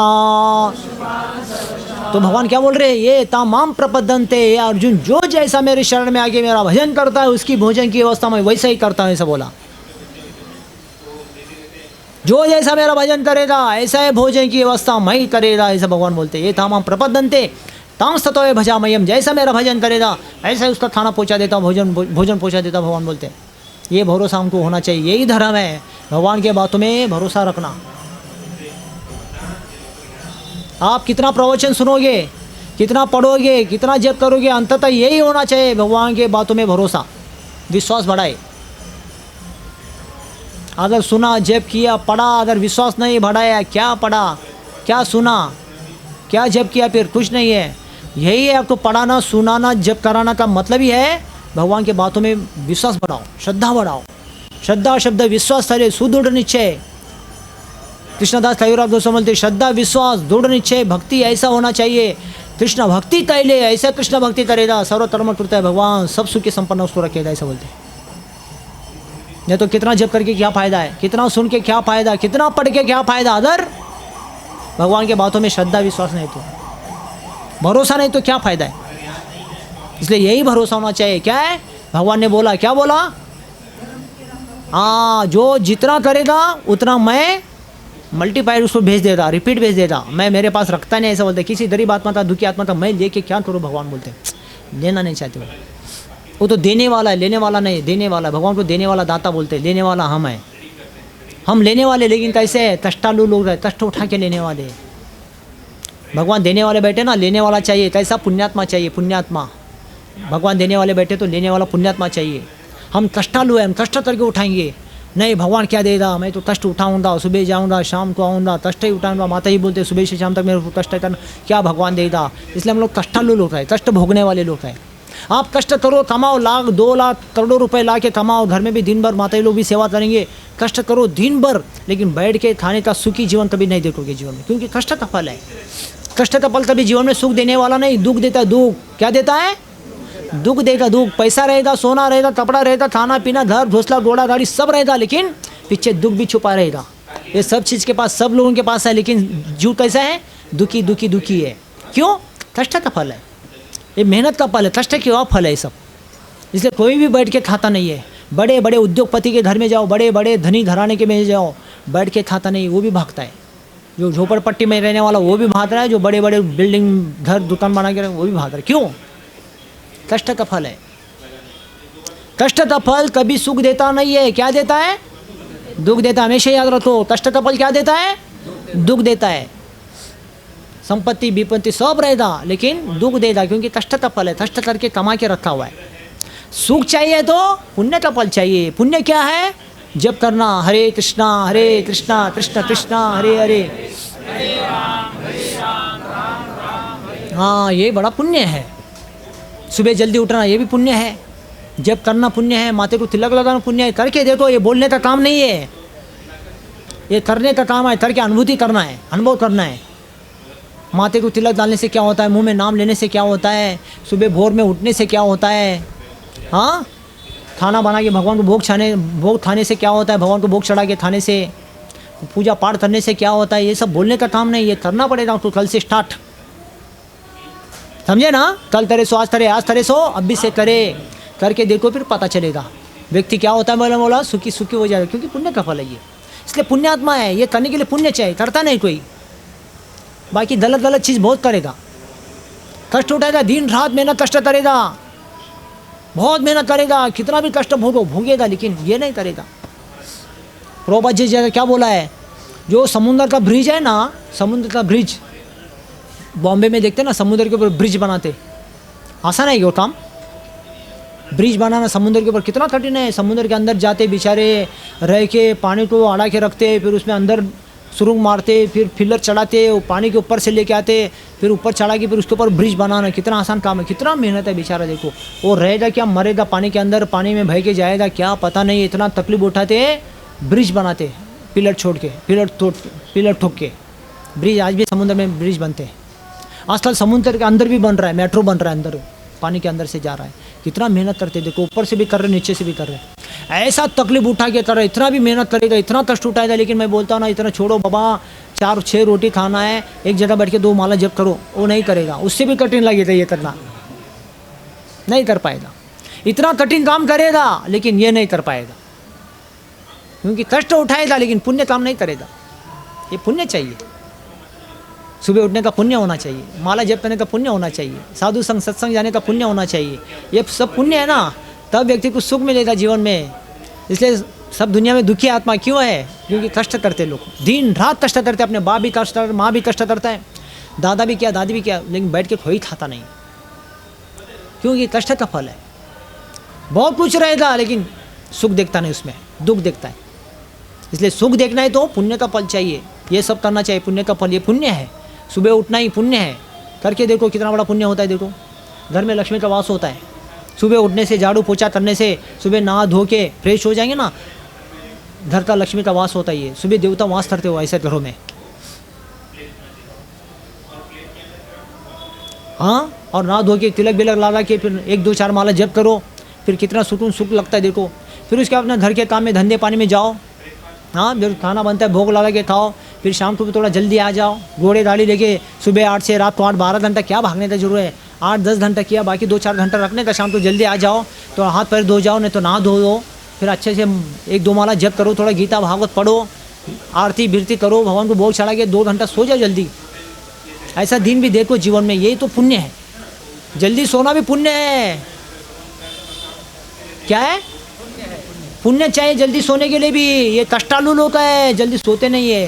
तो भगवान क्या बोल रहे हैं? ये तामाम प्रपद्यन्ते, अर्जुन जो जैसा मेरे शरण में आके मेरा भजन करता है उसकी भोजन की व्यवस्था मैं वैसा ही करता हूँ, ऐसा बोला। जो जैसा मेरा भजन करेगा ऐसा है भोजन की व्यवस्था मैं ही करेगा, ऐसा भगवान बोलते हैं। ये तामाम प्रपद्यन्ते तां तथैव भजामयम्, जैसा मेरा भजन करेगा ऐसा ही उसका खाना पहुँचा देता हूँ, भोजन पहुँचा देता भगवान बोलते हैं। ये भरोसा हमको होना चाहिए, यही धर्म है, भगवान के बातों में भरोसा रखना। आप कितना प्रवचन सुनोगे, कितना पढ़ोगे, कितना जप करोगे, अंततः यही होना चाहिए, भगवान के बातों में भरोसा, विश्वास बढ़ाए। अगर सुना, जप किया, पढ़ा, अगर विश्वास नहीं बढ़ाया, क्या पढ़ा, क्या सुना, क्या जप किया, फिर कुछ नहीं है। यही है आपको पढ़ाना, सुनाना, जप कराना का मतलब ही है भगवान के बातों में विश्वास बढ़ाओ, श्रद्धा बढ़ाओ। श्रद्धा शब्द विश्वास करे, सुदृढ़ निश्चय। कृष्णदास ठाकुर दोस्तों बोलते श्रद्धा, विश्वास, दृढ़ निश्चय, भक्ति ऐसा होना चाहिए। कृष्ण भक्ति कैले, ऐसा कृष्ण भक्ति करेगा सर्वधर्म कृत है भगवान, सब सुख के संपन्न उसको रखेगा, ऐसा बोलते। नहीं तो कितना जप करके क्या फ़ायदा है, कितना सुन के क्या फ़ायदा, कितना पढ़ के क्या फ़ायदा, अगर भगवान के बातों में श्रद्धा विश्वास नहीं तो, भरोसा नहीं तो क्या फ़ायदा है। इसलिए यही भरोसा होना चाहिए। क्या है? भगवान ने बोला, क्या बोला? हाँ, जो जितना करेगा उतना मैं मल्टीप्लायर उसको भेज देता, रिपीट भेज देता, मैं मेरे पास रखता नहीं, ऐसा बोलते। किसी गरीब आत्मा था, दुखी आत्मा था, मैं लेके क्या करूँ, भगवान बोलते लेना नहीं चाहते वो तो देने वाला है, लेने वाला नहीं, देने वाला। भगवान को देने वाला दाता बोलते, लेने वाला हम है, हम लेने वाले। लेकिन कैसे है? कष्टालु लोग हैं, कष्ट उठा के लेने वाले। भगवान देने वाले बैठे ना, लेने वाला चाहिए। कैसा? पुण्यात्मा चाहिए, पुण्यात्मा। भगवान देने वाले बैठे तो लेने वाला पुण्यात्मा चाहिए। हम कष्टालु हैं, हम कष्ट करके उठाएंगे, नहीं भगवान क्या देगा, मैं तो कष्ट उठाऊंगा, सुबह जाऊंगा शाम को आऊँगा, कष्ट ही उठाऊंगा। माता ही बोलते सुबह से शाम तक मेरे को कष्ट करना, क्या भगवान देगा? इसलिए हम लोग कष्टालु लोग हैं, कष्ट भोगने वाले लोग हैं। आप कष्ट करो, कमाओ, लाख 2 लाख करोड़ों रुपए ला के कमाओ, घर में भी दिन भर माता लोग भी सेवा करेंगे, कष्ट करो दिन भर, लेकिन बैठ के खाने का सुखी जीवन कभी नहीं देखोगे जीवन में, क्योंकि कष्ट का फल है। कष्ट का फल कभी जीवन में सुख देने वाला नहीं, दुख देता है। दुख क्या देता है? दुख देगा, दुख। पैसा रहेगा, सोना रहेगा, कपड़ा रहेगा, खाना पीना, घर घोंसला, घोड़ा गाड़ी सब रहेगा, लेकिन पीछे दुख भी छुपा रहेगा। ये सब चीज़ के पास, सब लोगों के पास है, लेकिन जीव कैसा है? दुखी दुखी दुखी है। क्यों? कष्ट का फल है, ये मेहनत का फल है, कष्ट का फल है ये सब। इसलिए कोई भी बैठ के खाता नहीं है। बड़े बड़े उद्योगपति के घर में जाओ, बड़े बड़े धनी घराने के में जाओ, बैठ के खाता नहीं, वो भी भागता है। जो झोपड़पट्टी में रहने वाला वो भी भाग रहा है, जो बड़े बड़े बिल्डिंग घर दुकान बना के रहे वो भी भाग रहा है। क्यों? कष्ट का फल है। कष्ट का फल कभी सुख देता नहीं है। क्या देता है? दुख देता है। हमेशा याद रखो, कष्ट का फल क्या देता है? दुख देता है। संपत्ति विपत्ति सब रहेगा, लेकिन दुख देगा, क्योंकि कष्ट का फल है, कष्ट करके कमा के रखा हुआ है। सुख चाहिए तो पुण्य का फल चाहिए। पुण्य क्या है? जप करना, हरे कृष्णा कृष्ण कृष्णा हरे हरे। हाँ, ये बड़ा पुण्य है। सुबह जल्दी उठना ये भी पुण्य है, जप करना पुण्य है, माथे को तिलक लगाना पुण्य है। करके देखो, ये बोलने का काम नहीं है, ये करने का काम है। करके अनुभूति करना है, अनुभव करना है। माथे को तिलक डालने से क्या होता है, मुंह में नाम लेने से क्या होता है, सुबह भोर में उठने से क्या होता है, हाँ, खाना बना के भगवान को भोग खाने से क्या होता है, भगवान को भोग चढ़ा के खाने से, पूजा पाठ करने से क्या होता है, ये सब बोलने का काम नहीं, ये करना पड़ेगा आपको कल से स्टार्ट। समझे ना? कल तरे सो आज तरे, आज तरे सो अब भी से करे, करके देखो फिर पता चलेगा व्यक्ति क्या होता है। बोला बोला सुखी सुखी हो जाएगा, क्योंकि पुण्य का फल है ये, इसलिए पुण्यात्मा है। ये करने के लिए पुण्य चाहिए, करता नहीं कोई, बाकी गलत गलत चीज़ बहुत करेगा, कष्ट उठाएगा, दिन रात मेहनत कष्ट करेगा, बहुत मेहनत करेगा, कितना भी कष्ट भोगेगा, लेकिन ये नहीं करेगा। प्रभुपाद जी जैसा क्या बोला है, जो समुद्र का ब्रिज है ना, समुद्र का ब्रिज, बॉम्बे में देखते ना समुद्र के ऊपर ब्रिज बनाते, आसान है वो काम। ब्रिज बनाना समुद्र के ऊपर कितना कठिन है। समुद्र के अंदर जाते बेचारे रह के, पानी को अड़ा के रखते, फिर उसमें अंदर सुरुंग मारते, फिर फिलर चढ़ाते, वो पानी के ऊपर से लेके आते, फिर ऊपर चढ़ा के फिर उसके ऊपर ब्रिज बनाना कितना आसान काम है, कितना मेहनत है बेचारा। देखो वो रहेगा क्या, मरेगा पानी के अंदर, पानी में बह के जाएगा क्या पता नहीं, इतना तकलीफ उठाते, ब्रिज बनाते, पिलर छोड़ के, पिलर ठोक के ब्रिज। आज भी समुद्र में ब्रिज बनते हैं, आजकल समुद्र के अंदर भी बन रहा है, मेट्रो बन रहा है, अंदर पानी के अंदर से जा रहा है। कितना मेहनत करते, देखो ऊपर से भी कर रहे, नीचे से भी कर रहे, ऐसा तकलीफ उठा के कर रहे, इतना भी मेहनत करेगा, इतना कष्ट उठाएगा। लेकिन मैं बोलता हूँ ना, इतना छोड़ो बाबा, 4-6 रोटी खाना है, एक जगह बैठ के 2 माला जप करो, वो नहीं करेगा, उससे भी कठिन लगेगा, ये करना नहीं कर पाएगा। इतना कठिन काम करेगा लेकिन ये नहीं कर पाएगा, क्योंकि कष्ट उठाएगा लेकिन पुण्य काम नहीं करेगा। ये पुण्य चाहिए, सुबह उठने का पुण्य होना चाहिए, माला जप करने का पुण्य होना चाहिए, साधु संग सत्संग जाने का पुण्य होना चाहिए। ये सब पुण्य है ना, तब व्यक्ति को सुख मिलेगा जीवन में। इसलिए सब दुनिया में दुखी आत्मा क्यों है, क्योंकि कष्ट करते लोग, दिन रात कष्ट करते, अपने बाप भी कष्ट, माँ भी कष्ट करता है, दादा भी क्या, दादी भी क्या, लेकिन बैठ के कोई खाता नहीं, क्योंकि कष्ट का फल है। बहुत कुछ रहेगा लेकिन सुख देखता नहीं, उसमें दुख देखता है। इसलिए सुख देखना है तो पुण्य का फल चाहिए, ये सब करना चाहिए, पुण्य का फल, ये पुण्य है। सुबह उठना ही पुण्य है, करके देखो कितना बड़ा पुण्य होता है। देखो घर में लक्ष्मी का वास होता है, सुबह उठने से, झाड़ू पोछा करने से, सुबह नहा धो के फ्रेश हो जाएंगे ना, घर का लक्ष्मी का वास होता है। ये सुबह देवता वास करते हो ऐसे घरों में, हाँ। और नहा धो के तिलक बिलक लगा के फिर 1-2-4 माला जप करो, फिर कितना सुकून सुख लगता है देखो। फिर उसके अपना घर के काम में, धंधे पानी में जाओ, हाँ, जब खाना बनता है भोग लगा के खाओ, फिर शाम को भी थोड़ा जल्दी आ जाओ, घोड़े गाड़ी लेके, सुबह 8 से रात को 8, 12 घंटा क्या भागने का जरूरत है, 8-10 घंटा किया, बाकी 2-4 घंटा रखने का, शाम को जल्दी आ जाओ, तो हाथ पैर धो जाओ, नहीं तो नहा धो दो, फिर अच्छे से 1-2 माला जप करो, थोड़ा गीता भागवत पढ़ो, आरती बिरती करो, भगवान को भोग चढ़ा के 2 घंटा सो जाओ जल्दी। ऐसा दिन भी देखो जीवन में, यही तो पुण्य है। जल्दी सोना भी पुण्य है, क्या है, पुण्य चाहिए जल्दी सोने के लिए भी। ये कष्टालु लोग है, जल्दी सोते नहीं है,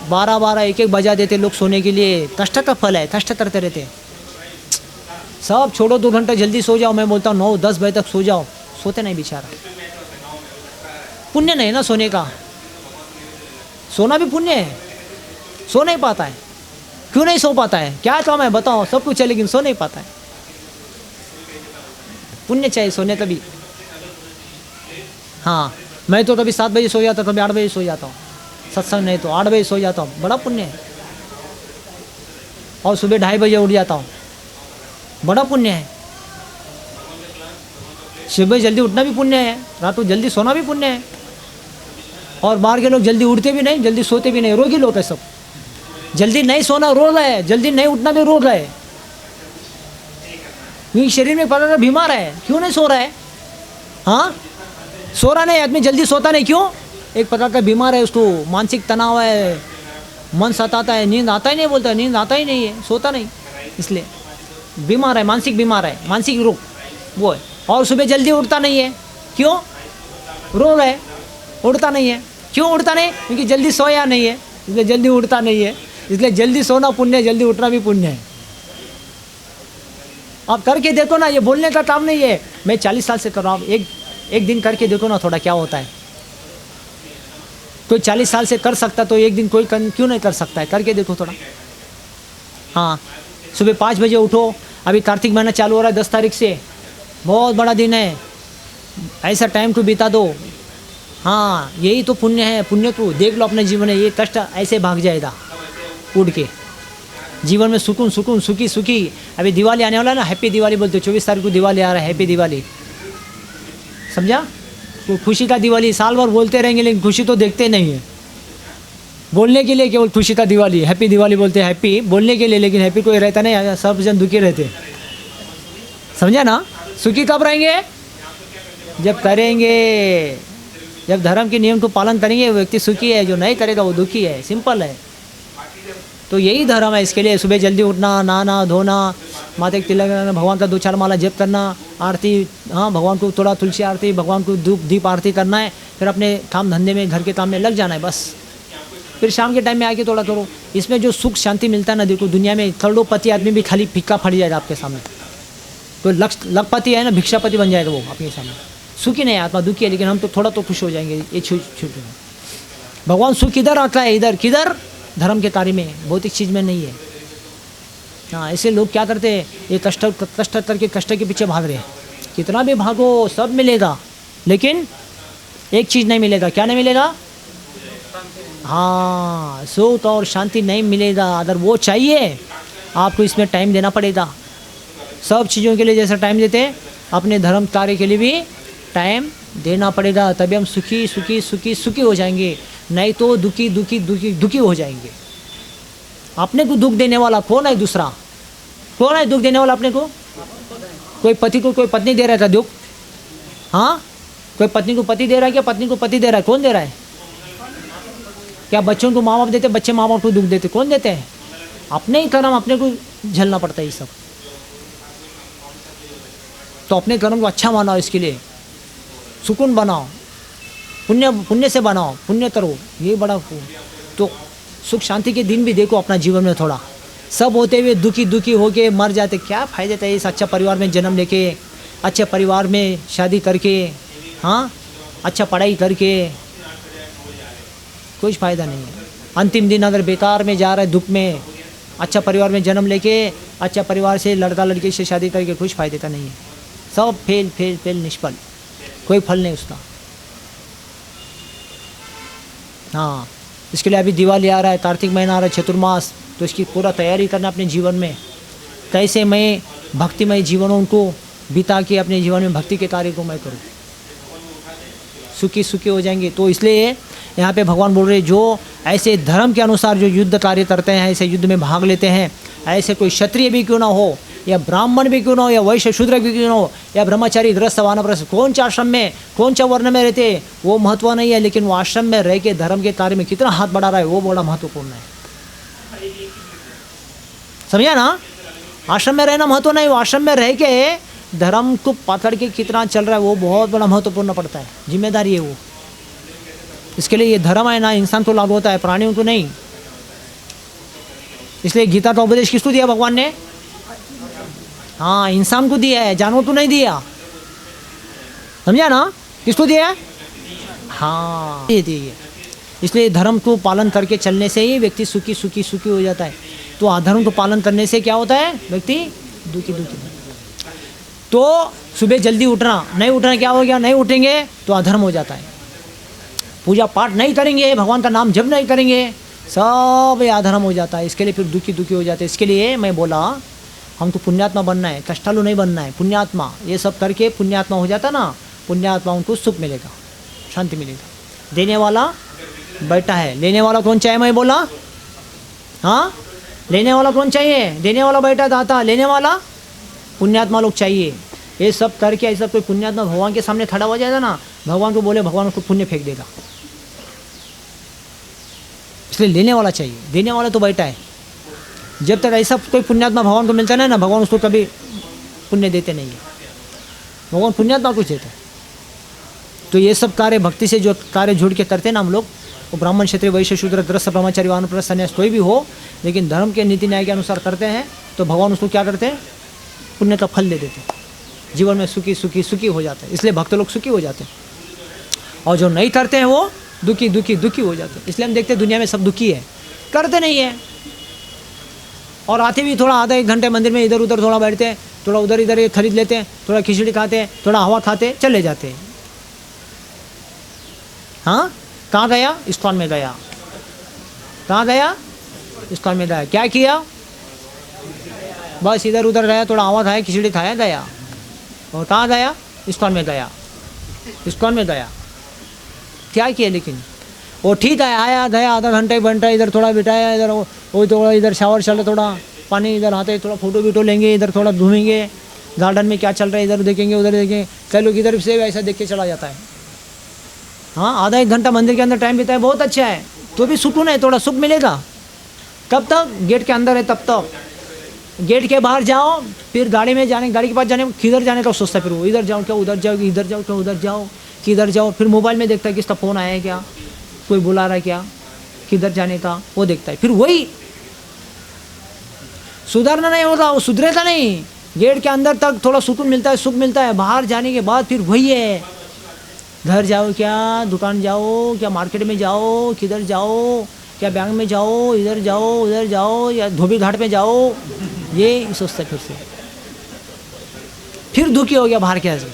12-12, 1-1 बजा देते लोग सोने के लिए, कष्ट का फल है, कष्ट करते रहते। सब छोड़ो, 2 घंटा जल्दी सो जाओ, मैं बोलता हूँ 9-10 बजे तक सो जाओ, सोते नहीं बेचारा। पुण्य नहीं ना सोने का, सोना भी पुण्य है, सो नहीं पाता है। क्यों नहीं सो पाता है, क्या काम है बताओ, सब कुछ है लेकिन सो नहीं पाता है। पुण्य चाहिए सोने तभी। हाँ, मैं तो कभी 7 बजे सो जाता, कभी 8 बजे सो जाता हूँ, सत्संग नहीं तो 8 बजे सो जाता हूँ, बड़ा पुण्य है। और सुबह 2:30 बजे उठ जाता हूँ, बड़ा पुण्य है। सुबह जल्दी उठना भी पुण्य है, रात को जल्दी सोना भी पुण्य है। और बाहर के लोग जल्दी उठते भी नहीं, जल्दी सोते भी नहीं, रोगी लोग है सब। जल्दी नहीं सोना रो रहा है, जल्दी नहीं उठना भी रो रहा है, क्योंकि शरीर में पता बीमार है। क्यों नहीं सो रहा है, हाँ, सो रहा नहीं आदमी, जल्दी सोता नहीं, क्यों, एक प्रकार का बीमार है, उसको मानसिक तनाव है, मन सताता है, नींद आता ही नहीं, बोलता है नींद आता ही नहीं है, सोता नहीं, इसलिए बीमार है, मानसिक बीमार है, मानसिक रोग वो है। और सुबह जल्दी उठता नहीं है, क्यों, रो रहा है, उठता नहीं है। क्यों उठता नहीं, क्योंकि जल्दी सोया नहीं है, इसलिए जल्दी उठता नहीं है। इसलिए जल्दी सोना पुण्य है, जल्दी उठना भी पुण्य है। आप करके देखो ना, ये बोलने का काम नहीं है, मैं 40 साल से कर रहा हूँ, एक दिन करके देखो ना थोड़ा क्या होता है। कोई 40 साल से कर सकता तो एक दिन कोई क्यों नहीं कर सकता है, करके देखो थोड़ा। हाँ, सुबह 5 बजे उठो, अभी कार्तिक महीना चालू हो रहा है 10 तारीख से, बहुत बड़ा दिन है, ऐसा टाइम टू बिता दो। हाँ, यही तो पुण्य है, पुण्य को देख लो अपने जीवन में, ये कष्ट ऐसे भाग जाएगा उड़ के। जीवन में सुकून सुकून, सुखी सुखी। अभी दिवाली आने वाला है ना, हैप्पी दिवाली बोलते, 24 तारीख को दिवाली आ रहा है, हैप्पी दिवाली, समझा, तो खुशी का दिवाली साल भर बोलते रहेंगे लेकिन खुशी तो देखते नहीं है। बोलने के लिए केवल खुशी का दिवाली, हैप्पी दिवाली बोलते हैं, हैप्पी बोलने के लिए, लेकिन हैप्पी कोई रहता नहीं, सब जन दुखी रहते हैं। समझा ना? सुखी कब रहेंगे? जब करेंगे, जब धर्म के नियम को पालन करेंगे वो व्यक्ति सुखी है, जो नहीं करेगा वो दुखी है, सिंपल है। तो यही धर्म है। इसके लिए सुबह जल्दी उठना, नहाना धोना, माथे तिलक लगाना, भगवान का 2-4 माला जप करना, आरती, हाँ भगवान को थोड़ा तुलसी आरती, भगवान को धूप दीप आरती करना है, फिर अपने काम धंधे में, घर के काम में लग जाना है बस। फिर शाम के टाइम में आके थोड़ा करो। इसमें जो सुख शांति मिलता है ना, देखो दुनिया में करोड़पति आदमी भी खाली फिक्का फट जाएगा आपके सामने। तो लखपति है ना, भिक्षापति बन जाएगा वो आपके सामने। सुखी नहीं है आत्मा, दुखी है, लेकिन हम तो थोड़ा तो खुश हो जाएंगे। ये छूट भगवान सुख किधर आता है? इधर। किधर? धर्म के कार्य में, भौतिक चीज़ में नहीं है। हाँ, ऐसे लोग क्या करते हैं, ये कष्ट करके कष्ट के पीछे भाग रहे हैं। कितना भी भागो सब मिलेगा, लेकिन एक चीज़ नहीं मिलेगा। क्या नहीं मिलेगा? हाँ, सुख और शांति नहीं मिलेगा। अगर वो चाहिए आपको इसमें टाइम देना पड़ेगा। सब चीज़ों के लिए जैसा टाइम देते हैं, अपने धर्म कार्य के लिए भी टाइम देना पड़ेगा, तभी हम सुखी सुखी सुखी सुखी हो जाएंगे। नहीं तो दुखी दुखी दुखी दुखी हो जाएंगे। अपने को दुख देने वाला कौन है? दूसरा कौन है दुख देने वाला अपने को? कोई पति को कोई पत्नी दे रहा था दुख? हाँ, कोई पत्नी को पति दे रहा है, क्या पत्नी को पति दे रहा है? कौन दे रहा है? क्या बच्चों को माँ बाप देते? बच्चे माँ बाप को दुख देते? कौन देते हैं? अपने ही कर्म अपने को झेलना पड़ता है ये सब। तो अपने कर्म को अच्छा मानो, इसके लिए सुकून बनाओ, पुण्य से बनाओ, पुण्य करो, ये बड़ा। तो सुख शांति के दिन भी देखो अपना जीवन में थोड़ा। सब होते हुए दुखी दुखी होके मर जाते, क्या फ़ायदा था इस अच्छा परिवार में जन्म लेके, अच्छे परिवार में शादी करके, हाँ अच्छा पढ़ाई करके, कुछ फ़ायदा नहीं है। अंतिम दिन अगर बेकार में जा रहा है दुख में, अच्छा परिवार में जन्म लेके अच्छा परिवार से लड़का लड़की से शादी करके कुछ फ़ायदे का नहीं है। सब फेल फेल फेल, निष्फल, कोई फल नहीं उसका। हाँ, इसके लिए अभी दिवाली आ रहा है, कार्तिक महीना आ रहा है, चतुर्मास, तो इसकी पूरा तैयारी करना अपने जीवन में। कैसे मैं भक्तिमय जीवनों को बिता के अपने जीवन में भक्ति के कार्य को मैं करूँ, सुखी सुखी हो जाएंगे। तो इसलिए यहाँ पे भगवान बोल रहे, जो ऐसे धर्म के अनुसार जो युद्ध कार्य करते हैं, ऐसे युद्ध में भाग लेते हैं, ऐसे कोई क्षत्रिय भी क्यों ना हो, या ब्राह्मण भी क्यों ना हो, या वैश्य शूद्र भी क्यों ना हो, या ब्रह्मचारी गृहस्थ वानप्रस्थ, कौन सा आश्रम में कौन सा वर्ण में रहते, वो महत्व नहीं है। लेकिन वो आश्रम में रह के धर्म के कार्य में कितना हाथ बढ़ा रहा है, वो बड़ा महत्वपूर्ण है। समझा ना? आश्रम में रहना महत्व नहीं, वो आश्रम में रह के धर्म को पकड़ के कितना चल रहा है, वो बहुत बड़ा महत्वपूर्ण पड़ता है। जिम्मेदारी है वो। इसके लिए ये धर्म है ना, इंसान को लागू होता है, प्राणियों को नहीं। इसलिए गीता का उपदेश किसको दिया भगवान ने? हाँ, इंसान को दिया है, जानवर को नहीं दिया। समझा ना? किसको दिया है? हाँ, ये दिया। इसलिए धर्म को पालन करके चलने से ही व्यक्ति सुखी सुखी सुखी हो जाता है। तो अधर्म को पालन करने से क्या होता है? व्यक्ति दुखी दुखी। तो सुबह जल्दी उठना, नहीं उठना क्या हो गया? नहीं उठेंगे तो अधर्म हो जाता है। पूजा पाठ नहीं करेंगे, भगवान का नाम जप नहीं करेंगे, सब अधर्म हो जाता है। इसके लिए फिर दुखी दुखी हो जाते हैं। इसके लिए मैं बोला, हमको पुण्यात्मा बनना है, कष्टालु नहीं बनना है, पुण्यात्मा। ये सब करके पुण्यात्मा हो जाता ना, पुण्यात्माओं को सुख मिलेगा, शांति मिलेगा। देने वाला बैठा है, लेने वाला कौन चाहिए? मैं बोला, हाँ, लेने वाला कौन चाहिए? देने वाला बैठा दाता, लेने वाला पुण्यात्मा लोग चाहिए। ये सब करके ऐसा कोई पुण्यात्मा भगवान के सामने खड़ा हो जाएगा ना, भगवान को बोले, भगवान उसको पुण्य फेंक देगा। इसलिए लेने वाला चाहिए, देने वाला तो बैठा है। जब तक ऐसा कोई पुण्यात्मा भगवान को मिलता है ना, भगवान उसको कभी पुण्य देते नहीं है। भगवान पुण्यात्मा कुछ देते हैं। तो ये सब कार्य भक्ति से जो कार्य जुड़ के करते हैं ना हम लोग, वो ब्राह्मण क्षत्रिय वैश्य शूद्र गृहस्थ ब्रह्मचारी वानप्रस्थ सन्यास कोई भी हो, लेकिन धर्म के नीति न्याय के अनुसार करते हैं, तो भगवान उसको क्या करते हैं? पुण्य का फल दे देते हैं। जीवन में सुखी सुखी सुखी हो जाते हैं। इसलिए भक्त लोग सुखी हो जाते हैं, और जो नहीं करते हैं वो दुखी दुखी दुखी हो जाते हैं। इसलिए हम देखते हैं दुनिया में सब दुखी है, करते नहीं है। और आते भी थोड़ा आधा एक घंटे मंदिर में इधर उधर थोड़ा बैठते हैं, थोड़ा उधर इधर खरीद लेते हैं, थोड़ा खिचड़ी खाते हैं, थोड़ा हवा खाते, चले जाते हैं। हाँ, कहाँ गया? इस्कॉन में गया। कहाँ गया? इस्कॉन में गया। क्या किया? बस इधर उधर गया, थोड़ा हवा खाया, खिचड़ी खाया, गया। और कहाँ गया? इस्कॉन में गया। इस्कॉन में गया। क्या किया? लेकिन वो ठीक है, आया गया आधा घंटा एक घंटा, इधर थोड़ा बिठाया, इधर वो थोड़ा इधर शावर चल रहा, थोड़ा पानी इधर आते, थोड़ा फोटो वीटो लेंगे, इधर थोड़ा घूमेंगे, गार्डन में क्या चल रहा है इधर देखेंगे उधर देखेंगे। कई लोग इधर से ऐसा देख के चला जाता है। हाँ, आधा एक घंटा मंदिर के अंदर टाइम बिताए, बहुत अच्छा है, तो भी सुकून है, थोड़ा सुख मिलेगा। कब तक गेट के अंदर है तब तक। गेट के बाहर जाओ, फिर गाड़ी में जाने, गाड़ी के पास जाने, किधर जाने का सोचता है, फिर वो इधर जाओ क्या उधर जाओ, इधर जाओ क्या उधर जाओ, किधर जाओ, फिर मोबाइल में देखता है किसका फ़ोन आया है क्या, कोई बुला रहा है क्या, किधर जाने का वो देखता है। फिर वही सुधारना नहीं होता, वो सुधरेगा नहीं। गेट के अंदर तक थोड़ा सुकून मिलता है, सुख मिलता है, बाहर जाने के बाद फिर वही है। घर जाओ क्या, दुकान जाओ क्या, मार्केट में जाओ, किधर जाओ क्या, बैंक में जाओ, इधर जाओ उधर जाओ, या धोबी घाट में जाओ, ये सोचता है। फिर दुखी हो गया बाहर के से।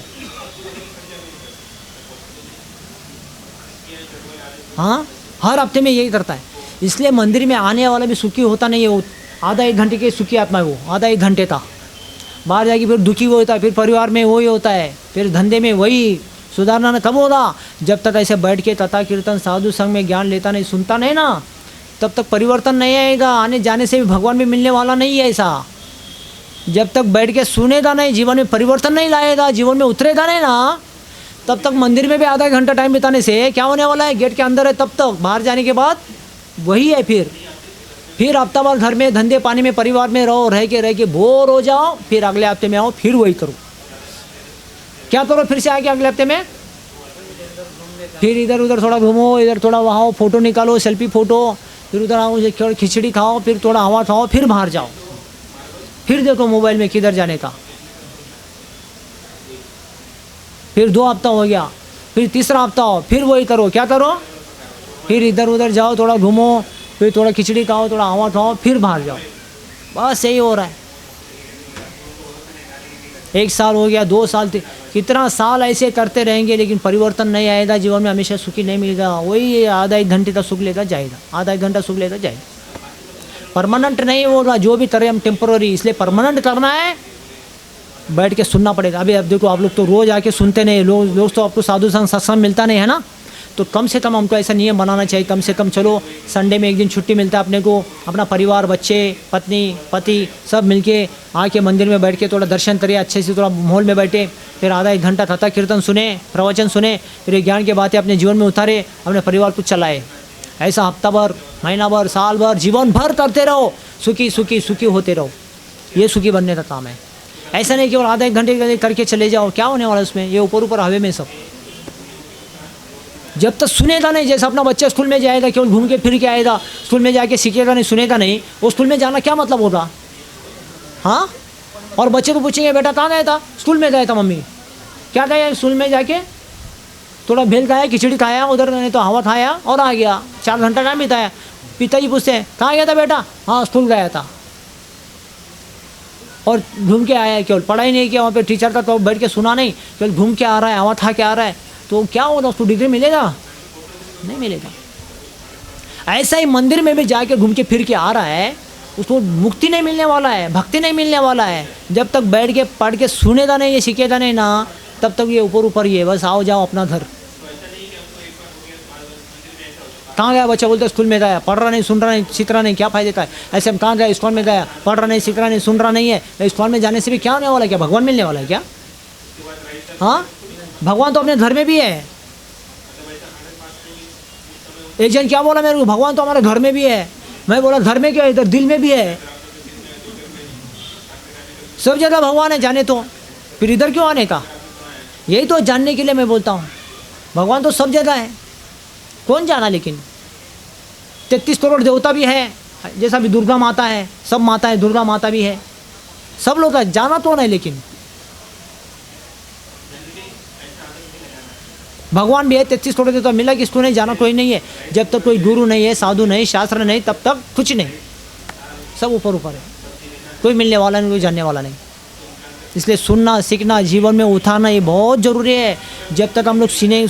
हाँ, हर हफ्ते में यही करता है। इसलिए मंदिर में आने वाला भी सुखी होता नहीं है, वो आधा एक घंटे के सुखी आत्मा है, वो आधा एक घंटे था। बाहर जाके फिर दुखी वो होता है, फिर परिवार में वही होता है, फिर धंधे में वही। सुधारना न कब होगा, जब तक ऐसे बैठ के तथा कीर्तन साधु संग में ज्ञान लेता नहीं, सुनता नहीं ना, तब तक परिवर्तन नहीं आएगा। आने जाने से भी भगवान भी मिलने वाला नहीं है ऐसा। जब तक बैठ के सुनेगा नहीं, जीवन में परिवर्तन नहीं लाएगा, जीवन में उतरेगा नहीं ना, तब तक मंदिर में भी आधा घंटा टाइम बिताने से क्या होने वाला है। गेट के अंदर है तब तक, बाहर जाने के बाद वही है। फिर हफ्ता भर घर में धंधे पानी में परिवार में रहो, रह के बोर हो जाओ, फिर अगले हफ्ते में आओ, फिर वही करो। क्या करो फिर से आके अगले हफ्ते में, फिर इधर उधर थोड़ा घूमो, इधर थोड़ा वहाँ फोटो निकालो, सेल्फी फ़ोटो, फिर उधर आओ, खिचड़ी खाओ, फिर थोड़ा हवा खाओ, फिर बाहर जाओ, फिर देखो मोबाइल में किधर जाने का। फिर 2 हफ्ता हो गया, फिर तीसरा हफ्ता हो, फिर वही करो। क्या करो, फिर इधर उधर जाओ, थोड़ा घूमो, फिर थोड़ा खिचड़ी खाओ, थोड़ा हवा खाओ, फिर बाहर जाओ। बस यही हो रहा है। 1 साल हो गया, 2 साल, कितना साल ऐसे करते रहेंगे, लेकिन परिवर्तन नहीं आएगा, जीवन में हमेशा सुखी नहीं मिलेगा। वही आधा एक घंटे का सुख लेता जाएगा, आधा एक घंटा सुख लेता जाएगा, परमानेंट नहीं होगा। जो भी करें हम टेम्पररी, इसलिए परमानेंट करना है, बैठ के सुनना पड़ेगा। अभी अब देखो, आप लोग तो रोज़ आके सुनते नहीं, लोग तो आपको साधु संग सत्संग मिलता नहीं है ना, तो कम से कम हमको ऐसा नियम बनाना चाहिए। कम से कम चलो संडे में एक दिन छुट्टी मिलता है अपने को, अपना परिवार, बच्चे, पत्नी, पति सब मिलके आके मंदिर में बैठ के थोड़ा दर्शन करिए, अच्छे से थोड़ा माहौल में बैठे, फिर आधा एक घंटा कथा कीर्तन सुने, प्रवचन सुने, फिर ये ज्ञान की बातें अपने जीवन में उतारे, अपने परिवार को चलाए। ऐसा हफ्ता भर, महीना भर, साल भर, जीवन भर करते रहो, सुखी सुखी सुखी होते रहो। ये सुखी बनने का काम है। ऐसा नहीं कि और आधा एक घंटे करके चले जाओ, क्या होने वाला है उसमें, ये ऊपर ऊपर हवे में सब। जब तक सुनेगा नहीं, जैसे अपना बच्चा स्कूल में जाएगा, केवल घूम के फिर के आएगा, स्कूल में जाके सीखेगा नहीं, सुनेगा नहीं, वो स्कूल में जाना क्या मतलब होगा। हाँ, और बच्चे को पूछेंगे बेटा कहाँ गया था, स्कूल में गया था मम्मी। क्या गया, स्कूल में जाके थोड़ा भेल खाया, खिचड़ी खाया, उधर नहीं तो हवा खाया और आ गया, 4 घंटा टाइम बिताया। पिताजी पूछते हैं कहाँ गया था बेटा, हाँ स्कूल गया था, और घूम के आया है, केवल पढ़ाई नहीं किया, वहाँ पे टीचर का तो बैठ के सुना नहीं, केवल घूम के आ रहा है, हवा खा के आ रहा है, तो क्या होगा, उसको डिग्री मिलेगा, नहीं मिलेगा। ऐसा ही मंदिर में भी जाके घूम के फिर के आ रहा है, उसको मुक्ति नहीं मिलने वाला है, भक्ति नहीं मिलने वाला है। जब तक बैठ के पढ़ के सुनेगा नहीं, ये सीखेगा नहीं ना, तब तक ये ऊपर ऊपर ही है, बस आओ जाओ अपना घर। कहाँ गया बच्चा, बोलते स्कूल में गया, पढ़ रहा नहीं, सुन रहा नहीं, सीख रहा नहीं, क्या फायदे का है। ऐसे हम कहाँ गया, स्कूल में गया, पढ़ रहा नहीं, सीख रहा नहीं, सुन रहा नहीं है, स्कूल में जाने से भी क्या होने वाला है, क्या भगवान मिलने वाला है क्या। हाँ, भगवान तो अपने घर में भी है। एक जन क्या बोला मेरे को, भगवान तो हमारे घर में भी है। मैं बोला घर में क्या, इधर दिल में भी है, सब जगह भगवान है, जाने तो फिर इधर क्यों आने का। यही तो जानने के लिए मैं बोलता हूँ, भगवान तो सब जगह है, कौन जाना। लेकिन 33 करोड़ देवता भी है, जैसा भी दुर्गा माता है, सब माता है, दुर्गा माता भी है, सब लोग जाना तो नहीं। लेकिन भगवान भी है, 33 करोड़ देवता मिला, किसको नहीं जाना, कोई नहीं है। जब तक कोई गुरु नहीं है, साधु नहीं, शास्त्र नहीं, तब तक कुछ नहीं, सब ऊपर ऊपर है, कोई मिलने वाला नहीं, कोई जानने वाला नहीं। इसलिए सुनना, सीखना, जीवन में उतारना ये बहुत ज़रूरी है। जब तक हम लोग सुनेंगे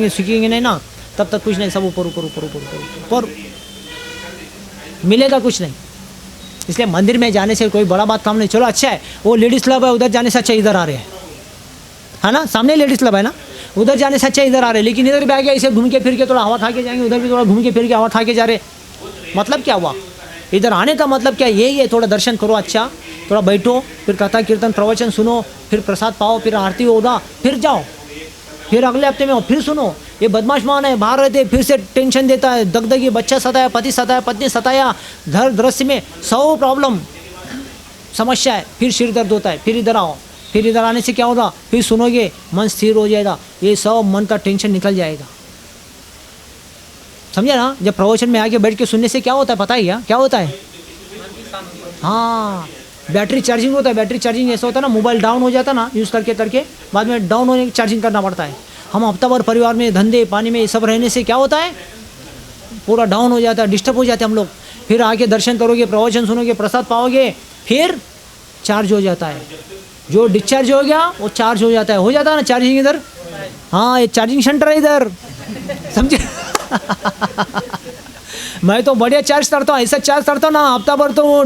सीखेंगे नहीं ना, तब तक कुछ नहीं, सब ऊपर ऊपर ऊपर ऊपर ऊपर मिलेगा कुछ नहीं। इसलिए मंदिर में जाने से कोई बड़ा बात काम नहीं। चलो अच्छा है, वो लेडीज़ क्लब है, उधर जाने से अच्छा इधर आ रहे हैं, है ना, सामने लेडीज़ क्लब है ना, उधर जाने से अच्छा इधर आ रहे, लेकिन इधर भी आ गया ऐसे घूम के फिर के थोड़ा हवा खा के जाएंगे, उधर भी थोड़ा घूम के फिर के हवा खा के जा रहे, मतलब क्या हुआ? इधर आने का मतलब क्या यही है, थोड़ा दर्शन करो, अच्छा थोड़ा बैठो, फिर कथा कीर्तन प्रवचन सुनो, फिर प्रसाद पाओ, फिर आरती होगा, फिर जाओ, फिर अगले हफ्ते में हो, फिर सुनो। ये बदमाश मान है, बाहर रहते फिर से टेंशन देता है, दगदगी, बच्चा सताया, पति सताया, पत्नी सताया, घर दृश्य में 100 प्रॉब्लम समस्या है, फिर सिर दर्द होता है, फिर इधर आओ, फिर इधर आने से क्या होगा, फिर सुनोगे मन स्थिर हो जाएगा, ये सब मन का टेंशन निकल जाएगा। समझे ना? जब प्रवचन में आके बैठ के सुनने से क्या होता है पता ही है, क्या होता है? हाँ, बैटरी चार्जिंग होता है। बैटरी चार्जिंग ऐसा होता है ना, मोबाइल डाउन हो जाता ना यूज़ करके करके, बाद में डाउन होने की चार्जिंग करना पड़ता है। हम हफ्ता भर परिवार में धंधे पानी में ये सब रहने से क्या होता है, पूरा डाउन हो जाता है, डिस्टर्ब हो जाते हैं हम लोग। फिर आके दर्शन करोगे, प्रवचन सुनोगे, प्रसाद पाओगे, फिर चार्ज हो जाता है। जो डिस्चार्ज हो गया वो चार्ज हो जाता है ना चार्जिंग इधर। हाँ, ये चार्जिंग सेंटर है इधर, समझे? मैं तो बढ़िया चार्ज करता हूँ, ऐसा चार्ज करता हूँ ना, हफ्ता भर तो वो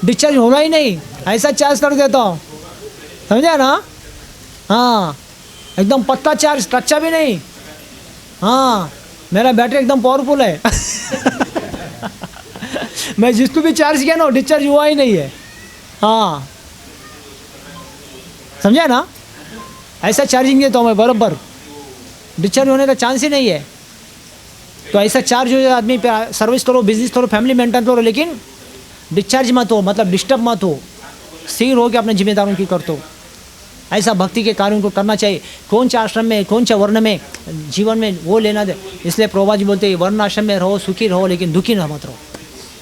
डिस्चार्ज होगा ही नहीं, ऐसा चार्ज कर देता हूँ, समझा ना? हाँ, एकदम पतला चार्ज, कच्चा भी नहीं। हाँ, मेरा बैटरी एकदम पावरफुल है। मैं जिसको भी चार्ज किया ना डिस्चार्ज हुआ ही नहीं है। हाँ, समझा ना? ऐसा चार्जिंग देता हूँ मैं बराबर, डिस्चार्ज होने का चांस ही नहीं है। तो ऐसा चार्ज हो जाए आदमी पे, सर्विस करो, बिजनेस करो, फैमिली मेंटेन करो, लेकिन डिस्चार्ज मत हो, मतलब डिस्टर्ब मत हो, स्थिर हो के अपने जिम्मेदारों की कर दो। ऐसा भक्ति के कार्यों को करना चाहिए। कौन सा आश्रम में, कौन सा वर्ण में, जीवन में वो लेना दे। इसलिए प्रभुपाद जी बोलते हैं वर्ण आश्रम में रहो, सुखी रहो, लेकिन दुखी न मत रहो।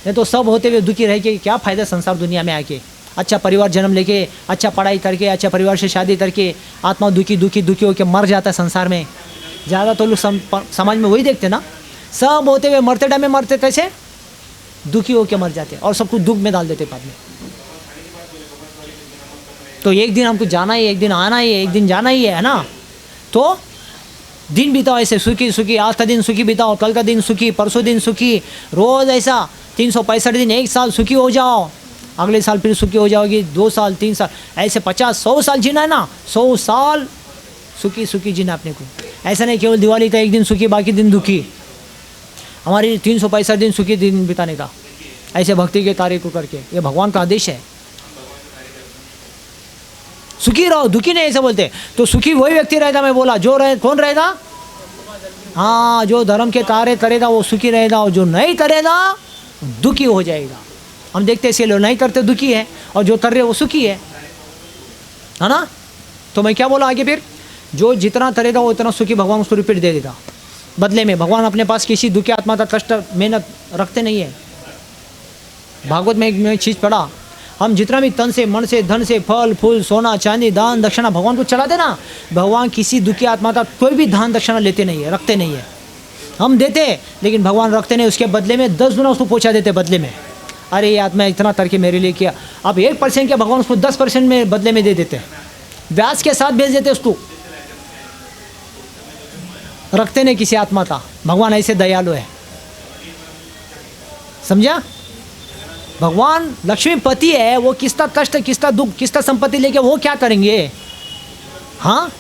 नहीं तो सब होते हुए दुखी रह के क्या फ़ायदा संसार दुनिया में आके। अच्छा परिवार जन्म लेके, अच्छा पढ़ाई करके, अच्छा परिवार से शादी करके आत्मा दुखी दुखी दुखी होकर मर जाता है संसार में। ज़्यादा तो लोग समाज में वही देखते ना, सब होते हुए मरते टाइम में मरते कैसे, दुखी होकर मर जाते और सबको दुख में डाल देते बाद में। तो एक दिन हमको जाना ही, एक दिन आना ही है, एक दिन जाना ही है ना। तो दिन बिताओ ऐसे सुखी सुखी, आज का दिन सुखी बिताओ, कल का दिन सुखी, परसों दिन सुखी, रोज़ ऐसा 365 दिन, एक साल सुखी हो जाओ, अगले साल फिर सुखी हो जाओगी, 2 साल 3 साल, ऐसे 50-100 साल जीना है ना, 100 साल सुखी सुखी जीना अपने को। ऐसा नहीं केवल दिवाली का एक दिन सुखी बाकी दिन दुखी। हमारी 365 दिन सुखी दिन बिताने का, ऐसे भक्ति के कार्य को करके, ये भगवान का आदेश है। सुखी रहो, दुखी नहीं ऐसा बोलते। तो सुखी वही व्यक्ति रहेगा, मैं बोला जो रहे, कौन रहेगा? हाँ, जो धर्म के कार्य करेगा वो सुखी रहेगा, और जो नहीं करेगा दुखी हो जाएगा। हम देखते हैं लोग नहीं करते दुखी है, और जो कर रहे वो सुखी है ना। तो मैं क्या बोला आगे, फिर जो जितना करेगा वो इतना सुखी भगवान उसको रिपीट दे देगा बदले में। भगवान अपने पास किसी दुखी आत्मा का कष्ट मेहनत रखते नहीं है। भागवत में एक चीज़ पढ़ा, हम जितना भी तन से, मन से, धन से, फल फूल, सोना चांदी, दान दक्षिणा भगवान को चढ़ाते ना, भगवान किसी दुखी आत्मा का कोई भी दान दक्षिणा लेते नहीं है, रखते नहीं है। हम देते लेकिन भगवान रखते नहीं, उसके बदले में 10 गुना उसको पहुँचा देते बदले में। अरे ये आत्मा इतना करके मेरे लिए किया, अब 1% क्या भगवान उसको 10% में बदले में दे देते, ब्याज के साथ भेज देते उसको। रखते नहीं किसी आत्मा का, भगवान ऐसे दयालु है, समझा? भगवान लक्ष्मीपति है, वो किसका कष्ट, किसका दुख, किसका संपत्ति लेके वो क्या करेंगे? हाँ,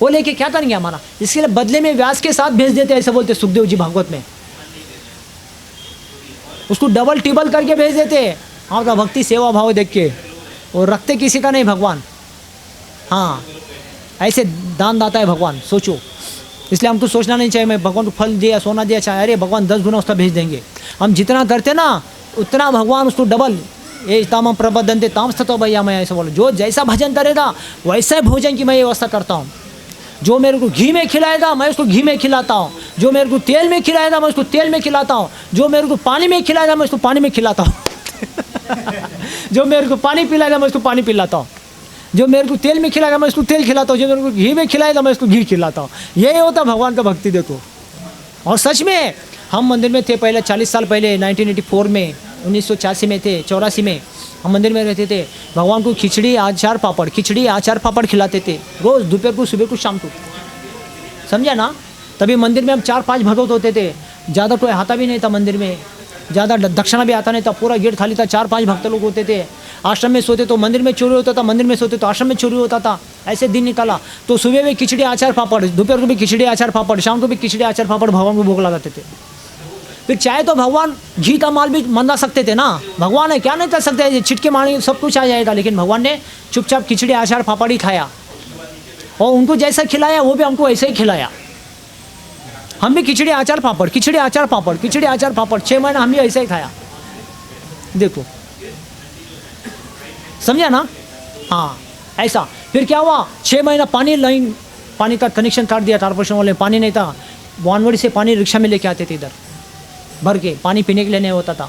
वो लेके क्या करेंगे हमारा? इसके लिए बदले में व्यास के साथ भेज देते, ऐसे बोलते सुखदेव जी भागवत में। उसको डबल टिबल करके भेज देते। हाँ, तो भक्ति सेवा भाव देख के, और रखते किसी का नहीं भगवान। हाँ, ऐसे दान दाता है भगवान, सोचो। इसलिए हमको सोचना नहीं चाहिए मैं भगवान को फल दिया, सोना दिया, चाहे अरे भगवान 10 गुना उसका भेज देंगे। हम जितना करते ना उतना भगवान उसको डबल, ये ताम प्रबद्धन्ते ताम स्ततो भैया, मैं ऐसा बोलो, जो जैसा भजन करेगा वैसा ही भोजन की मैं व्यवस्था करता हूँ। जो मेरे को घी में खिलाएगा मैं उसको घी में खिलाता हूँ, जो मेरे को तेल में खिलाएगा मैं उसको तेल में खिलाता हूँ, जो मेरे को पानी में खिलाएगा मैं उसको पानी में खिलाता हूँ। जो मेरे को पानी पिलाएगा मैं उसको पानी पिलाता हूँ, जो मेरे को तेल में खिलाएगा मैं उसको तेल खिलाता हूँ, जो मेरे को घी में खिलाएगा मैं उसको घी खिलाता हूँ। यही होता भगवान का भक्ति, देखो। और सच में हम मंदिर में थे पहले, 40 साल पहले, 1984 में, 1986 में थे, 84 में हम मंदिर में रहते थे। भगवान को खिचड़ी आचार पापड़, खिचड़ी आचार पापड़ खिलाते थे रोज़, दोपहर को, सुबह को, शाम को, समझा ना। तभी मंदिर में हम 4-5 भगवत होते थे, ज़्यादा कोई आता भी नहीं था मंदिर में, ज़्यादा दक्षिणा भी आता नहीं था, पूरा गेट खाली था, 4-5 भक्त लोग होते थे। आश्रम में सोते तो मंदिर में चोरी होता था, मंदिर में सोते तो आश्रम में चोरी होता था। ऐसे दिन निकाला। तो सुबह में खिचड़ी अचार पापड़, दोपहर को भी खिचड़ी अचार पापड़, शाम को भी खिचड़ी अचार पापड़ भगवान को भोग लगाते थे। फिर चाहे तो भगवान घी का माल भी मंगा सकते थे ना, भगवान है क्या नहीं कर सकते, छिटके मारेंगे सब कुछ आ जाएगा। लेकिन भगवान ने चुपचाप खिचड़ी अचार पापड़ ही खाया, और उनको जैसा खिलाया वो भी हमको ऐसे ही खिलाया। हम भी खिचड़ी अचार पापड़, खिचड़ी अचार पापड़, खिचड़ी अचार पापड़, 6 महीना हम भी ऐसे ही खाया। देखो समझा ना। हाँ ऐसा। फिर क्या हुआ, 6 महीना पानी लाइन, पानी का कनेक्शन काट दिया कॉर्पोरेशन वाले, पानी नहीं था। वानवड़ी से पानी रिक्शा में लेके आते थे, इधर भर के पानी पीने के लिए नहीं होता था,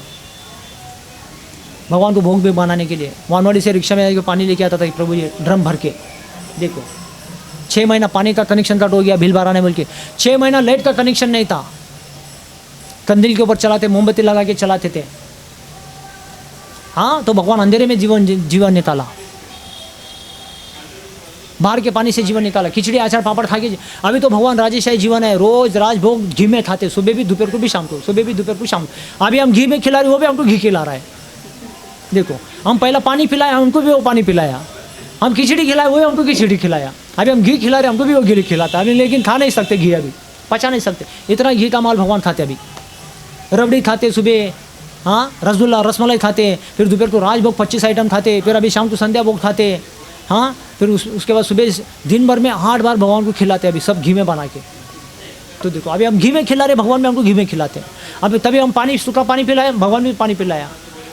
भगवान को भोग भी बनाने के लिए वानवड़ी से रिक्शा में पानी लेके आता था प्रभु जी, ड्रम भर के। देखो 6 महीना पानी का कनेक्शन कट हो गया, बिल भराने बोल के। 6 महीना लाइट का कनेक्शन नहीं था, कंदील के ऊपर चलाते, मोमबत्ती लगा के चलाते थे। हाँ तो भगवान अंधेरे में जीवन निकाला, बाहर के पानी से जीवन निकाला, खिचड़ी अचार पापड़ खा के। अभी तो भगवान राजेशाही जीवन है, रोज राजभोग घी में खाते, सुबह भी दोपहर को भी शाम को, सुबह भी दोपहर को शाम को। अभी हम घी में खिला रहे, वो भी हमको घी खिला रहा है। देखो हम पहला पानी पिलाया, उनको भी वो पानी पिलाया। हम खिचड़ी खिलाए, वो भी हमको खिचड़ी खिलाया। अभी हम घी खिला रहे, हमको भी वो घी खिलाता। अभी लेकिन खा नहीं सकते घी, अभी पचा नहीं सकते, इतना घी का माल भगवान खाते। अभी रबड़ी खाते सुबह, हाँ रसगुल्ला रसमलाई खाते, फिर दोपहर को राजभोग 25 आइटम खाते, फिर अभी शाम को संध्या भोग खाते। हाँ फिर उसके बाद सुबह दिन भर में 8 बार भगवान को खिलाते, अभी सब घी में बना के। तो देखो अभी हम घी में खिला रहे, भगवान भी हमको घी में खिलाते हैं। अभी तभी हम पानी, सूखा पानी पिलाए, भगवान भी पानी पिलाया,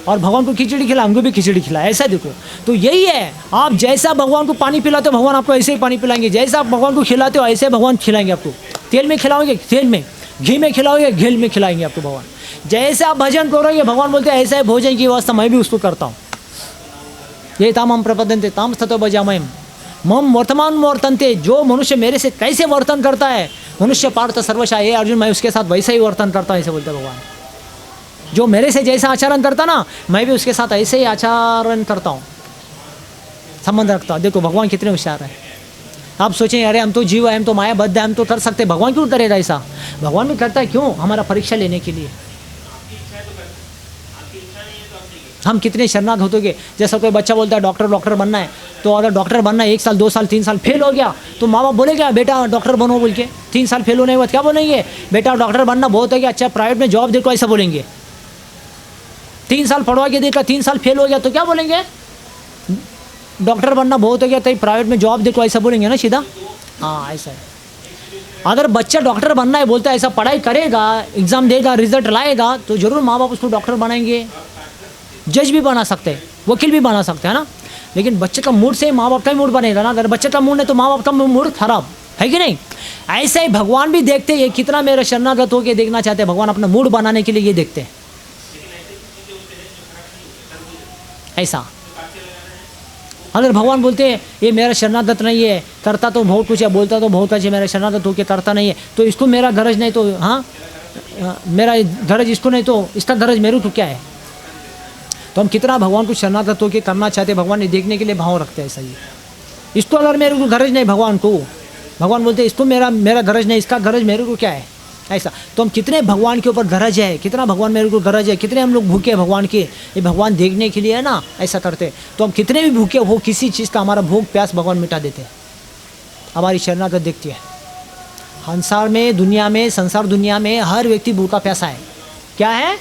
और भगवान को खिचड़ी खिलाया, हमको भी खिचड़ी खिलाया। ऐसा देखो, तो यही है, आप जैसा भगवान को पानी पिलाते हो, भगवान आपको ऐसे ही पानी पिलाएंगे। जैसा आप भगवान को खिलाते हो, ऐसे भगवान खिलाएंगे आपको। तेल में खिलाओगे, तेल में, घी में खिलाओगे, घी में खिलाएंगे आपको भगवान। जैसे आप भजन करोगे, भगवान बोलते हैं ऐसा भोजन की व्यवस्था मैं भी उसको करता हूँ। ये ताम प्रपदंते ताम ततो भजामयम मम वर्तमान वर्तनते। जो मनुष्य मेरे से कैसे वर्तन करता है, मनुष्य पार्थ सर्वशा, ये अर्जुन मैं उसके साथ वैसा ही वर्तन करता हूँ, ऐसे बोलते भगवान। जो मेरे से जैसा आचरण करता ना, मैं भी उसके साथ ऐसे ही आचरण करता हूँ, संबंध रखता हूँ। देखो भगवान कितने होशियार है। आप सोचें अरे हम तो जीव है, हम तो मायाबद्ध है, हम तो कर सकते, भगवान क्यों करेगा ऐसा? भगवान भी करता है, क्यों? हमारा परीक्षा लेने के लिए। हम कितने शरणार्थ होते। जैसा कोई बच्चा बोलता है डॉक्टर बनना है, तो अगर डॉक्टर बनना है 1 साल 2 साल 3 साल फेल हो गया, तो माँ बाप बोलेगा बेटा डॉक्टर बनो बोल के। 3 साल फेल होने के बाद क्या बोलेंगे? बेटा डॉक्टर बनना बहुत है, अच्छा प्राइवेट में जॉब देखो, ऐसा बोलेंगे। 3 साल पढ़वा के देखा, 3 साल फेल हो गया तो क्या बोलेंगे? डॉक्टर बनना बहुत हो गया तो प्राइवेट में जॉब देखो, ऐसा बोलेंगे ना सीधा। हाँ ऐसा है। अगर बच्चा डॉक्टर बनना है बोलता है, ऐसा पढ़ाई करेगा, एग्ज़ाम देगा, रिजल्ट लाएगा, तो जरूर माँ बाप उसको डॉक्टर बनाएंगे। जज भी बना सकते हैं, वकील भी बना सकते हैं ना। लेकिन बच्चे का मूड से माँ बाप का ही मूड बनेगा ना। अगर बच्चे का मूड नहीं तो माँ बाप का मूड खराब है कि नहीं? ऐसे ही भगवान भी देखते हैं, कितना मेरा शरणागत होकर देखना चाहते हैं। भगवान अपना मूड बनाने के लिए ये देखते हैं ऐसा। अगर भगवान बोलते हैं ये मेरा शरणागत नहीं है, करता तो बहुत कुछ है, बोलता तो बहुत कुछ है, मेरा शरणागत होकर करता नहीं है, तो इसको मेरा गरज नहीं, तो हाँ मेरा गरज इसको नहीं, तो इसका गरज मेरे को क्या है? तो हम कितना भगवान को शरणागत होकर करना चाहते हैं, भगवान ने देखने के लिए भाव रखते हैं। ऐसा ही इसको अगर मेरे को गरज नहीं भगवान को, भगवान बोलते हैं इसको मेरा गरज नहीं, इसका गरज मेरे को क्या है? ऐसा। तो हम कितने भगवान के ऊपर गरज है, कितना भगवान मेरे को गरज है, कितने हम लोग भूखे हैं भगवान के, ये भगवान देखने के लिए है ना, ऐसा करते। तो हम कितने भी भूखे हो, किसी चीज़ का हमारा भूख प्यास भगवान मिटा देते हैं, हमारी शरणागत देखती है। संसार दुनिया में हर व्यक्ति भूखा प्यासा है। क्या है?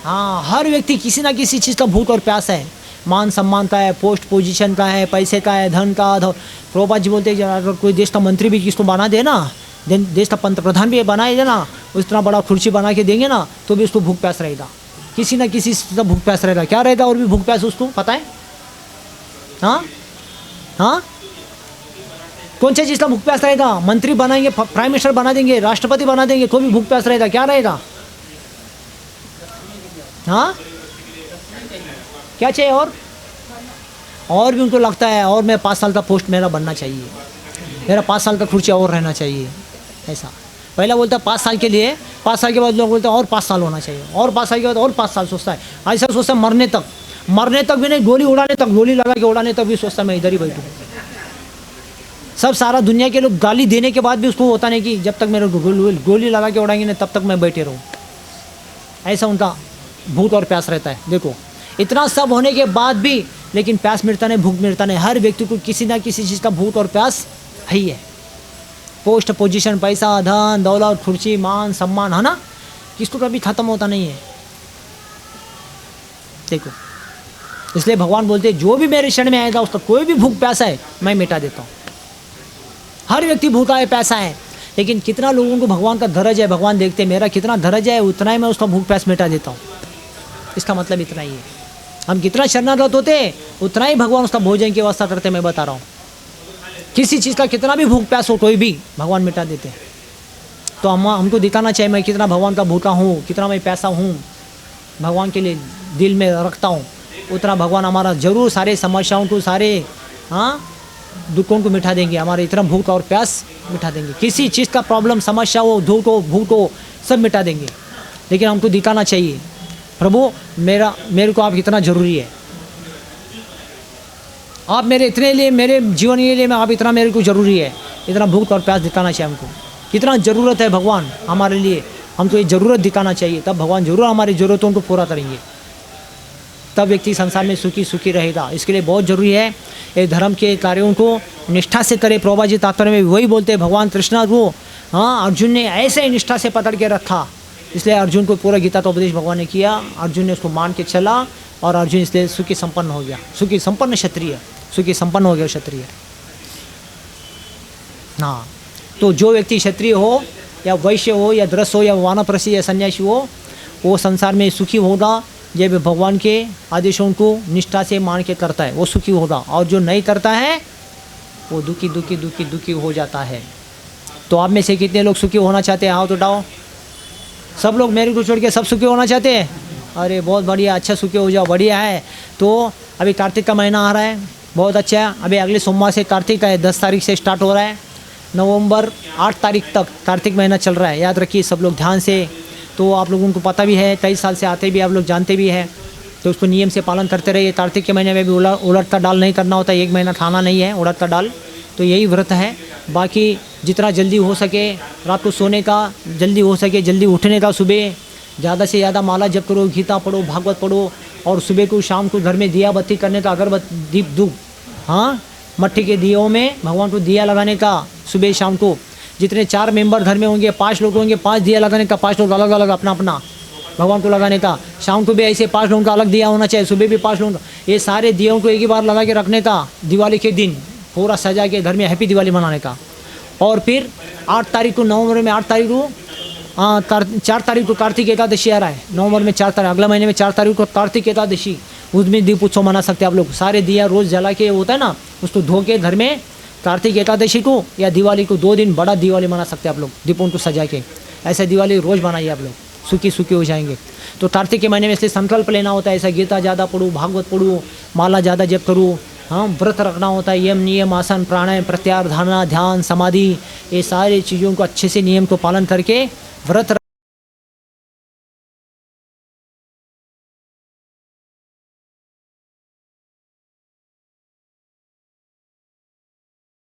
हाँ, हर व्यक्ति किसी ना किसी चीज़ का भूख और प्यास है। मान सम्मान का है, पोस्ट पोजीशन का है, पैसे का है, धन का। प्रभुपाद जी बोलते हैं अगर कोई देश का मंत्री भी किसको बना दे ना, देश का पंतप्रधान भी बनाए दे ना, उतना बड़ा कुर्सी बना के देंगे ना, तो भी उसको भूख प्यास रहेगा, किसी ना किसी चीज़ का भूख प्यास रहेगा। क्या रहेगा? और भी भूख प्यास उसको पता है। हाँ कौन सी चीज़ का भूख प्यास रहेगा? मंत्री बनाएंगे, प्राइम मिनिस्टर बना देंगे, राष्ट्रपति बना देंगे, कोई भी भूख प्यास रहेगा। क्या रहेगा? हाँ क्या चाहिए? और भी उनको लगता है और मैं 5 साल का पोस्ट मेरा बनना चाहिए, मेरा 5 साल का खुर्ची और रहना चाहिए। ऐसा पहला बोलता है 5 साल के लिए, 5 साल के बाद लोग बोलते हैं और 5 साल होना चाहिए, और 5 साल के बाद और 5 साल सोचता है। ऐसा सोचता है मरने तक भी नहीं, गोली उड़ाने तक, गोली लगा के उड़ाने तक भी सोचता है मैं इधर ही बैठूँ। सब सारा दुनिया के लोग गाली देने के बाद भी उसको होता नहीं कि जब तक मेरे गोली लगा के उड़ाएंगे नहीं तब तक मैं बैठे रहूँ। ऐसा उनका भूत और प्यास रहता है। देखो इतना सब होने के बाद भी लेकिन प्यास मिटता नहीं, भूख मिटता नहीं। हर व्यक्ति को किसी ना किसी चीज़ का भूख और प्यास है ही है। पोस्ट, पोजीशन, पैसा, धन, दौलत, खुर्ची, मान, सम्मान, है ना, किसको कभी ख़त्म होता नहीं है। देखो, इसलिए भगवान बोलते हैं जो भी मेरे शरण में आएगा उसका कोई भी भूख प्यासा है मैं मिटा देता हूँ। हर व्यक्ति भूखा है, प्यासा है, लेकिन कितना लोगों को भगवान का धैर्य है, भगवान देखते हैं मेरा कितना धैर्य है, उतना ही मैं उसका भूख प्यास मिटा देता हूँ। इसका मतलब इतना ही है। हम कितना शरणागत होते उतना ही भगवान उसका भोजन की व्यवस्था करते, मैं बता रहा हूँ। किसी चीज़ का कितना भी भूख प्यास हो कोई भी भगवान मिटा देते हैं। तो हमको दिखाना चाहिए मैं कितना भगवान का भूखा हूँ, कितना मैं प्यासा हूँ, भगवान के लिए दिल में रखता हूँ, उतना भगवान हमारा जरूर सारे समस्याओं को, सारे दुखों को मिटा देंगे। हमारे इतना भूख और प्यास मिटा देंगे। किसी चीज़ का प्रॉब्लम, समस्या हो, धूप हो, भूख हो, सब मिटा देंगे। लेकिन हमको दिखाना चाहिए प्रभु मेरे को आप कितना ज़रूरी है, आप मेरे इतने लिए, मेरे जीवन के लिए आप इतना मेरे को ज़रूरी है। इतना भूख और प्यास दिखाना चाहिए हमको, कितना ज़रूरत है भगवान हमारे लिए, हमको ये ज़रूरत दिखाना चाहिए। तब भगवान जरूर हमारी ज़रूरतों को पूरा करेंगे, तब व्यक्ति संसार में सुखी रहेगा। इसके लिए बहुत ज़रूरी है ये धर्म के कार्यों को निष्ठा से करे। प्रभुपाद जी तात्पर्य में वही बोलते हैं, भगवान कृष्ण को अर्जुन ने ऐसे ही निष्ठा से पकड़ के रखा, इसलिए अर्जुन को पूरा गीता का उपदेश भगवान ने किया। अर्जुन ने उसको मान के चला और अर्जुन इसलिए सुखी संपन्न हो गया, सुखी संपन्न क्षत्रिय, सुखी संपन्न हो गया क्षत्रिय। हाँ, तो जो व्यक्ति क्षत्रिय हो या वैश्य हो या द्रस हो या वानप्रस्थी या सन्यासी हो, वो संसार में सुखी होगा जब भगवान के आदेशों को निष्ठा से मान के करता है, वो सुखी होगा। और जो नहीं करता है वो दुखी हो जाता है। तो आप में से कितने लोग सुखी होना चाहते हैं? हाथ उठाओ। सब लोग मेरे को छोड़ के सब सुखी होना चाहते हैं? अरे बहुत बढ़िया, अच्छा, सुखी हो जाओ, बढ़िया है। तो अभी कार्तिक का महीना आ रहा है, बहुत अच्छा है। अभी अगले सोमवार से कार्तिक है, 10 तारीख से स्टार्ट हो रहा है, नवंबर 8 तारीख तक कार्तिक महीना चल रहा है। याद रखिए सब लोग ध्यान से। तो आप लोगों को पता भी है, 23 साल से आते भी, आप लोग जानते भी हैं, तो उसको नियम से पालन करते रहिए। कार्तिक के महीने में भी उड़द का दाल नहीं करना होता, 1 महीना खाना नहीं है उड़द का दाल। तो यही व्रत है। बाकी जितना जल्दी हो सके रात को सोने का, जल्दी हो सके जल्दी उठने का, सुबह ज़्यादा से ज़्यादा माला जप करो, गीता पढ़ो, भागवत पढ़ो, और सुबह को शाम को घर में दिया बत्ती करने का, अगरबत्ती, दीप, धूप, मट्टी के दियों में भगवान को दिया लगाने का सुबह शाम को। जितने 4 मेंबर घर में होंगे, 5 लोग होंगे, 5 दिया लगाने का, 5 लोग अलग अलग अपना अपना भगवान को लगाने का। शाम को भी ऐसे 5 लोगों का अलग दिया होना चाहिए, सुबह भी 5 लोगों का। ये सारे दियों को एक ही बार लगा के रखने का, दिवाली के दिन पूरा सजा के घर में हैप्पी दिवाली मनाने का। और फिर 8 तारीख को, नवंबर में 8 तारीख को 4 तारीख को कार्तिक एकादशी आ रहा है, नवंबर में 4 तारीख, अगला महीने में 4 तारीख को कार्तिक एकादशी, उसमें दीप उत्सव मना सकते हैं आप लोग। सारे दिया रोज़ जला के होता है ना, उसको धो के घर में कार्तिक एकादशी को या दिवाली को 2 दिन बड़ा दिवाली मना सकते हैं आप लोग, दीपों को सजा के। ऐसा दिवाली रोज़ बनाइए आप लोग, सुखी हो जाएंगे। तो कार्तिक के महीने में इसलिए संकल्प लेना होता है, ऐसा गीता ज़्यादा पढ़ूँ, भागवत पढ़ूँ, माला ज़्यादा जप करूँ, व्रत रखना होता है, यम नियम, आसन, प्राणायाम, प्रत्याहार, धारणा, ध्यान, समाधि, ये सारी चीज़ों को अच्छे से नियम को पालन करके व्रत